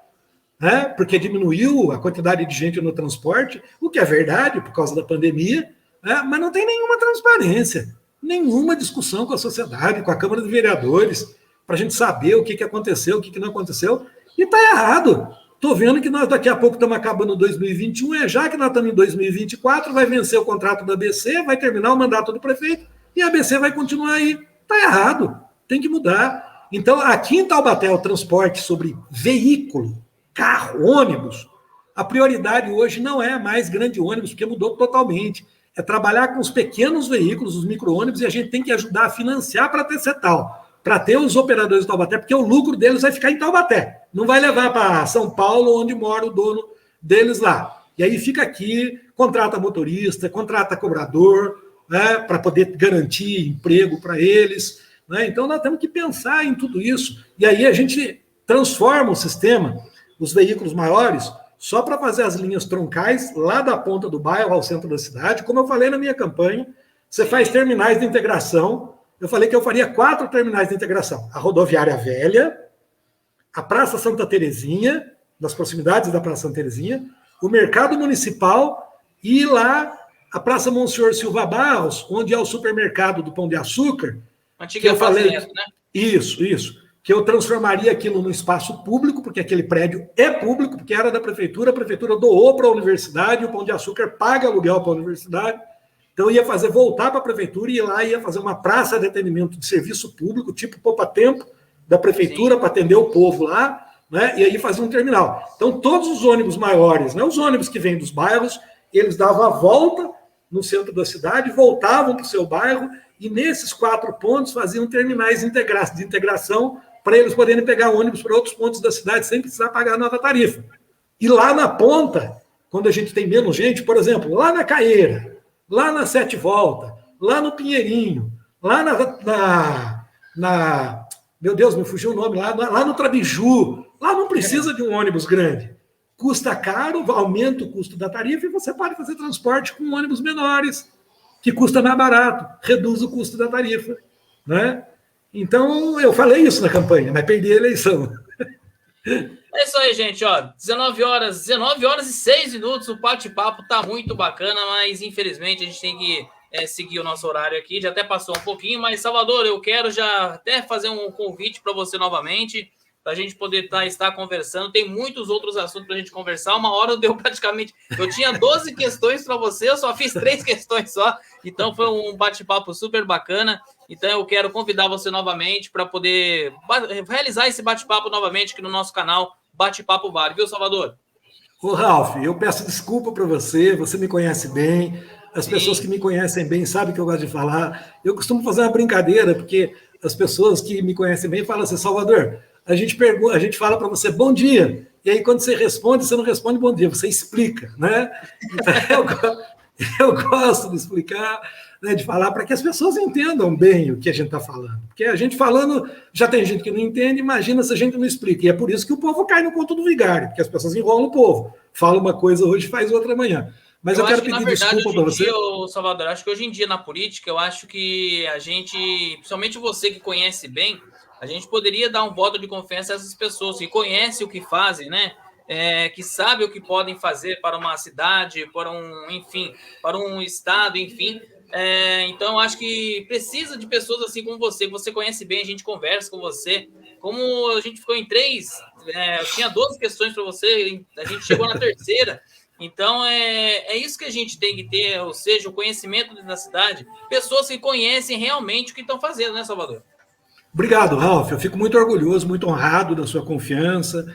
porque diminuiu a quantidade de gente no transporte, o que é verdade por causa da pandemia, mas não tem nenhuma transparência, nenhuma discussão com a sociedade, com a Câmara de Vereadores, para a gente saber o que aconteceu, o que não aconteceu, e está errado. Estou vendo que nós daqui a pouco estamos acabando 2021, já que nós estamos em 2024, vai vencer o contrato da ABC, vai terminar o mandato do prefeito, e a ABC vai continuar aí. Está errado, tem que mudar. Então, aqui em Taubaté, o transporte sobre veículo, carro, ônibus, a prioridade hoje não é mais grande ônibus, porque mudou totalmente. É trabalhar com os pequenos veículos, os micro-ônibus, e a gente tem que ajudar a financiar para ter Cetal, para ter os operadores de Taubaté, porque o lucro deles vai ficar em Taubaté. Não vai levar para São Paulo, onde mora o dono deles lá. E aí fica aqui, contrata motorista, contrata cobrador, para poder garantir emprego para eles. Então, nós temos que pensar em tudo isso. E aí a gente transforma o sistema, os veículos maiores, só para fazer as linhas troncais lá da ponta do bairro ao centro da cidade. Como eu falei na minha campanha, você faz terminais de integração. Eu falei que eu faria 4 terminais de integração. A Rodoviária Velha, a Praça Santa Terezinha, nas proximidades da Praça Santa Terezinha, o Mercado Municipal e lá a Praça Monsenhor Silva Barros, onde é o supermercado do Pão de Açúcar. Antiga eu falei, né? Isso. Que eu transformaria aquilo num espaço público, porque aquele prédio é público, porque era da prefeitura, a prefeitura doou para a universidade, o Pão de Açúcar paga aluguel para a universidade, então ia voltar para a prefeitura e lá ia fazer uma praça de atendimento de serviço público, tipo Poupa Tempo, da prefeitura, para atender o povo lá, né? E aí fazia um terminal. Então, todos os ônibus maiores, né, os ônibus que vêm dos bairros, eles davam a volta no centro da cidade, voltavam para o seu bairro, e nesses 4 pontos faziam terminais de integração para eles poderem pegar ônibus para outros pontos da cidade sem precisar pagar nova tarifa. E lá na ponta, quando a gente tem menos gente, por exemplo, lá na Caeira, lá na Sete Volta, lá no Pinheirinho, lá meu Deus, me fugiu o nome, lá no Trabiju, lá não precisa de um ônibus grande. Custa caro, aumenta o custo da tarifa e você pode fazer transporte com ônibus menores, que custa mais barato, reduz o custo da tarifa, né? Então, eu falei isso na campanha, mas perdi a eleição. É isso aí, gente, ó, 19 horas e 6 minutos, o bate-papo tá muito bacana, mas infelizmente a gente tem que seguir o nosso horário aqui, já até passou um pouquinho, mas Salvador, eu quero já até fazer um convite para você novamente, para a gente poder estar conversando, tem muitos outros assuntos para a gente conversar, uma hora deu praticamente, eu tinha 12 questões para você, eu só fiz 3 questões só, então foi um bate-papo super bacana, então eu quero convidar você novamente para poder realizar esse bate-papo novamente aqui no nosso canal, Bate-Papo Vale, viu, Salvador? Ô, Ralf, eu peço desculpa para você, você me conhece bem, as pessoas que me conhecem bem sabem que eu gosto de falar. Eu costumo fazer uma brincadeira, porque as pessoas que me conhecem bem falam assim, Salvador, a gente fala para você bom dia, e aí quando você responde, você não responde bom dia, você explica, né? Então, eu gosto de explicar, né, de falar para que as pessoas entendam bem o que a gente está falando. Porque a gente falando, já tem gente que não entende, imagina se a gente não explica. E é por isso que o povo cai no conto do vigário, porque as pessoas enrolam o povo. Fala uma coisa hoje, faz outra amanhã. Mas eu quero pedir desculpa para você. Salvador, acho que hoje em dia na política, eu acho que a gente, principalmente você que conhece bem, a gente poderia dar um voto de confiança a essas pessoas que conhecem o que fazem, né? Que sabem o que podem fazer para uma cidade, para um estado, enfim. Então, acho que precisa de pessoas assim como você, que você conhece bem, a gente conversa com você. Como a gente ficou em 3, eu tinha 12 questões para você, a gente chegou na terceira. Então, é isso que a gente tem que ter, ou seja, o conhecimento da cidade, pessoas que conhecem realmente o que estão fazendo, né, Salvador? Obrigado, Ralf. Eu fico muito orgulhoso, muito honrado da sua confiança,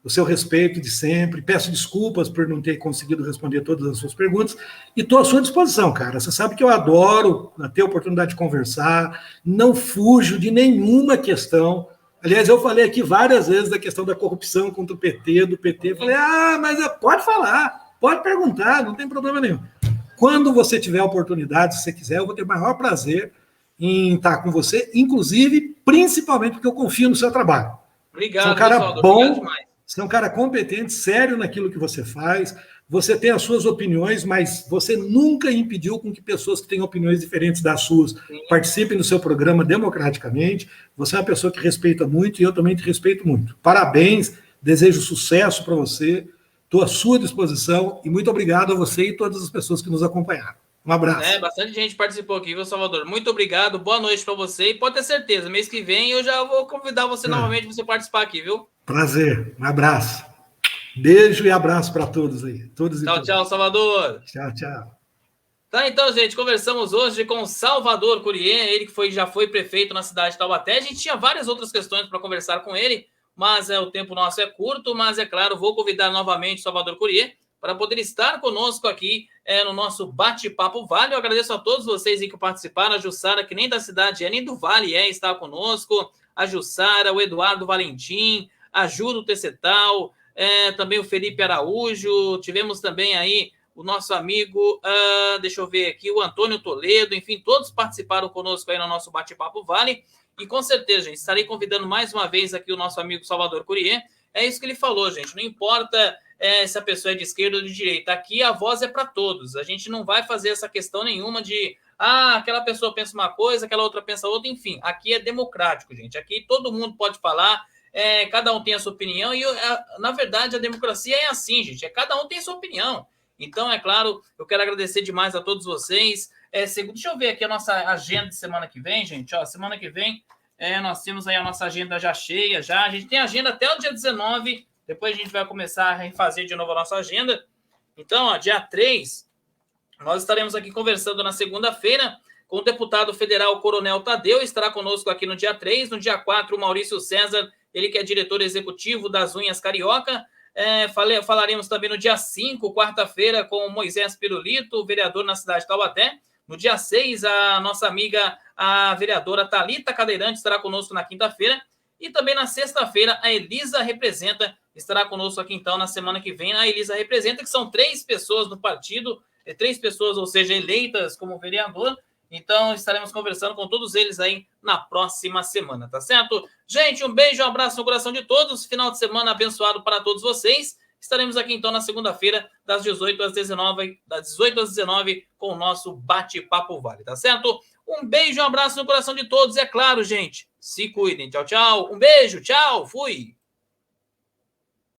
do seu respeito de sempre. Peço desculpas por não ter conseguido responder todas as suas perguntas e estou à sua disposição, cara. Você sabe que eu adoro ter a oportunidade de conversar, não fujo de nenhuma questão. Aliás, eu falei aqui várias vezes da questão da corrupção contra o PT, do PT. Falei, mas pode falar, pode perguntar, não tem problema nenhum. Quando você tiver a oportunidade, se você quiser, eu vou ter o maior prazer em estar com você, inclusive, principalmente porque eu confio no seu trabalho. Obrigado, você é um cara pessoal, bom, você é um cara competente, sério naquilo que você faz, você tem as suas opiniões, mas você nunca impediu com que pessoas que têm opiniões diferentes das suas participem do seu programa democraticamente. Você é uma pessoa que respeita muito e eu também te respeito muito. Parabéns, desejo sucesso para você, estou à sua disposição e muito obrigado a você e todas as pessoas que nos acompanharam. Um abraço. Bastante gente participou aqui, viu, Salvador? Muito obrigado, boa noite para você e pode ter certeza, mês que vem eu já vou convidar você novamente para você participar aqui, viu? Prazer, um abraço. Beijo e abraço para todos aí. Tchau, Salvador. Tchau. Tá, então, gente, conversamos hoje com Salvador Courier, ele que já foi prefeito na cidade de Taubaté. A gente tinha várias outras questões para conversar com ele, mas o tempo nosso é curto, mas é claro, vou convidar novamente o Salvador Courier para poder estar conosco aqui no nosso Bate-Papo Vale. Eu agradeço a todos vocês aí que participaram, a Jussara, que nem da cidade nem do Vale está conosco, a Jussara, o Eduardo Valentim, a Ju do Tecetal, também o Felipe Araújo, tivemos também aí o nosso amigo, deixa eu ver aqui, o Antônio Toledo, enfim, todos participaram conosco aí no nosso Bate-Papo Vale, e com certeza, gente, estarei convidando mais uma vez aqui o nosso amigo Salvador Courier. É isso que ele falou, gente, não importa se a pessoa é de esquerda ou de direita, aqui a voz é para todos, a gente não vai fazer essa questão nenhuma de, aquela pessoa pensa uma coisa, aquela outra pensa outra, enfim, aqui é democrático, gente, aqui todo mundo pode falar, cada um tem a sua opinião, e na verdade a democracia é assim, gente, cada um tem a sua opinião. Então, é claro, eu quero agradecer demais a todos vocês. Deixa eu ver aqui a nossa agenda de semana que vem, gente. Semana que vem nós temos aí a nossa agenda já cheia. A gente tem agenda até o dia 19. Depois a gente vai começar a refazer de novo a nossa agenda. Então, dia 3, nós estaremos aqui conversando na segunda-feira com o deputado federal Coronel Tadeu. Estará conosco aqui no dia 3. No dia 4, o Maurício César ele que é diretor executivo das Unhas Carioca. Falaremos também no dia 5, quarta-feira, com o Moisés Pirulito, vereador na cidade de Taubaté. No dia 6, a nossa amiga, a vereadora Thalita Cadeirante, estará conosco na quinta-feira. E também na sexta-feira, a Elisa Representa estará conosco aqui, então, na semana que vem. A Elisa Representa, que são 3 pessoas no partido, 3 pessoas, ou seja, eleitas como vereador. Então, estaremos conversando com todos eles aí na próxima semana, tá certo? Gente, um beijo, um abraço no coração de todos. Final de semana abençoado para todos vocês. Estaremos aqui, então, na segunda-feira, das 18 às 19, com o nosso Bate-Papo Vale, tá certo? Um beijo, um abraço no coração de todos. É claro, gente, se cuidem. Tchau, tchau. Um beijo, tchau, fui.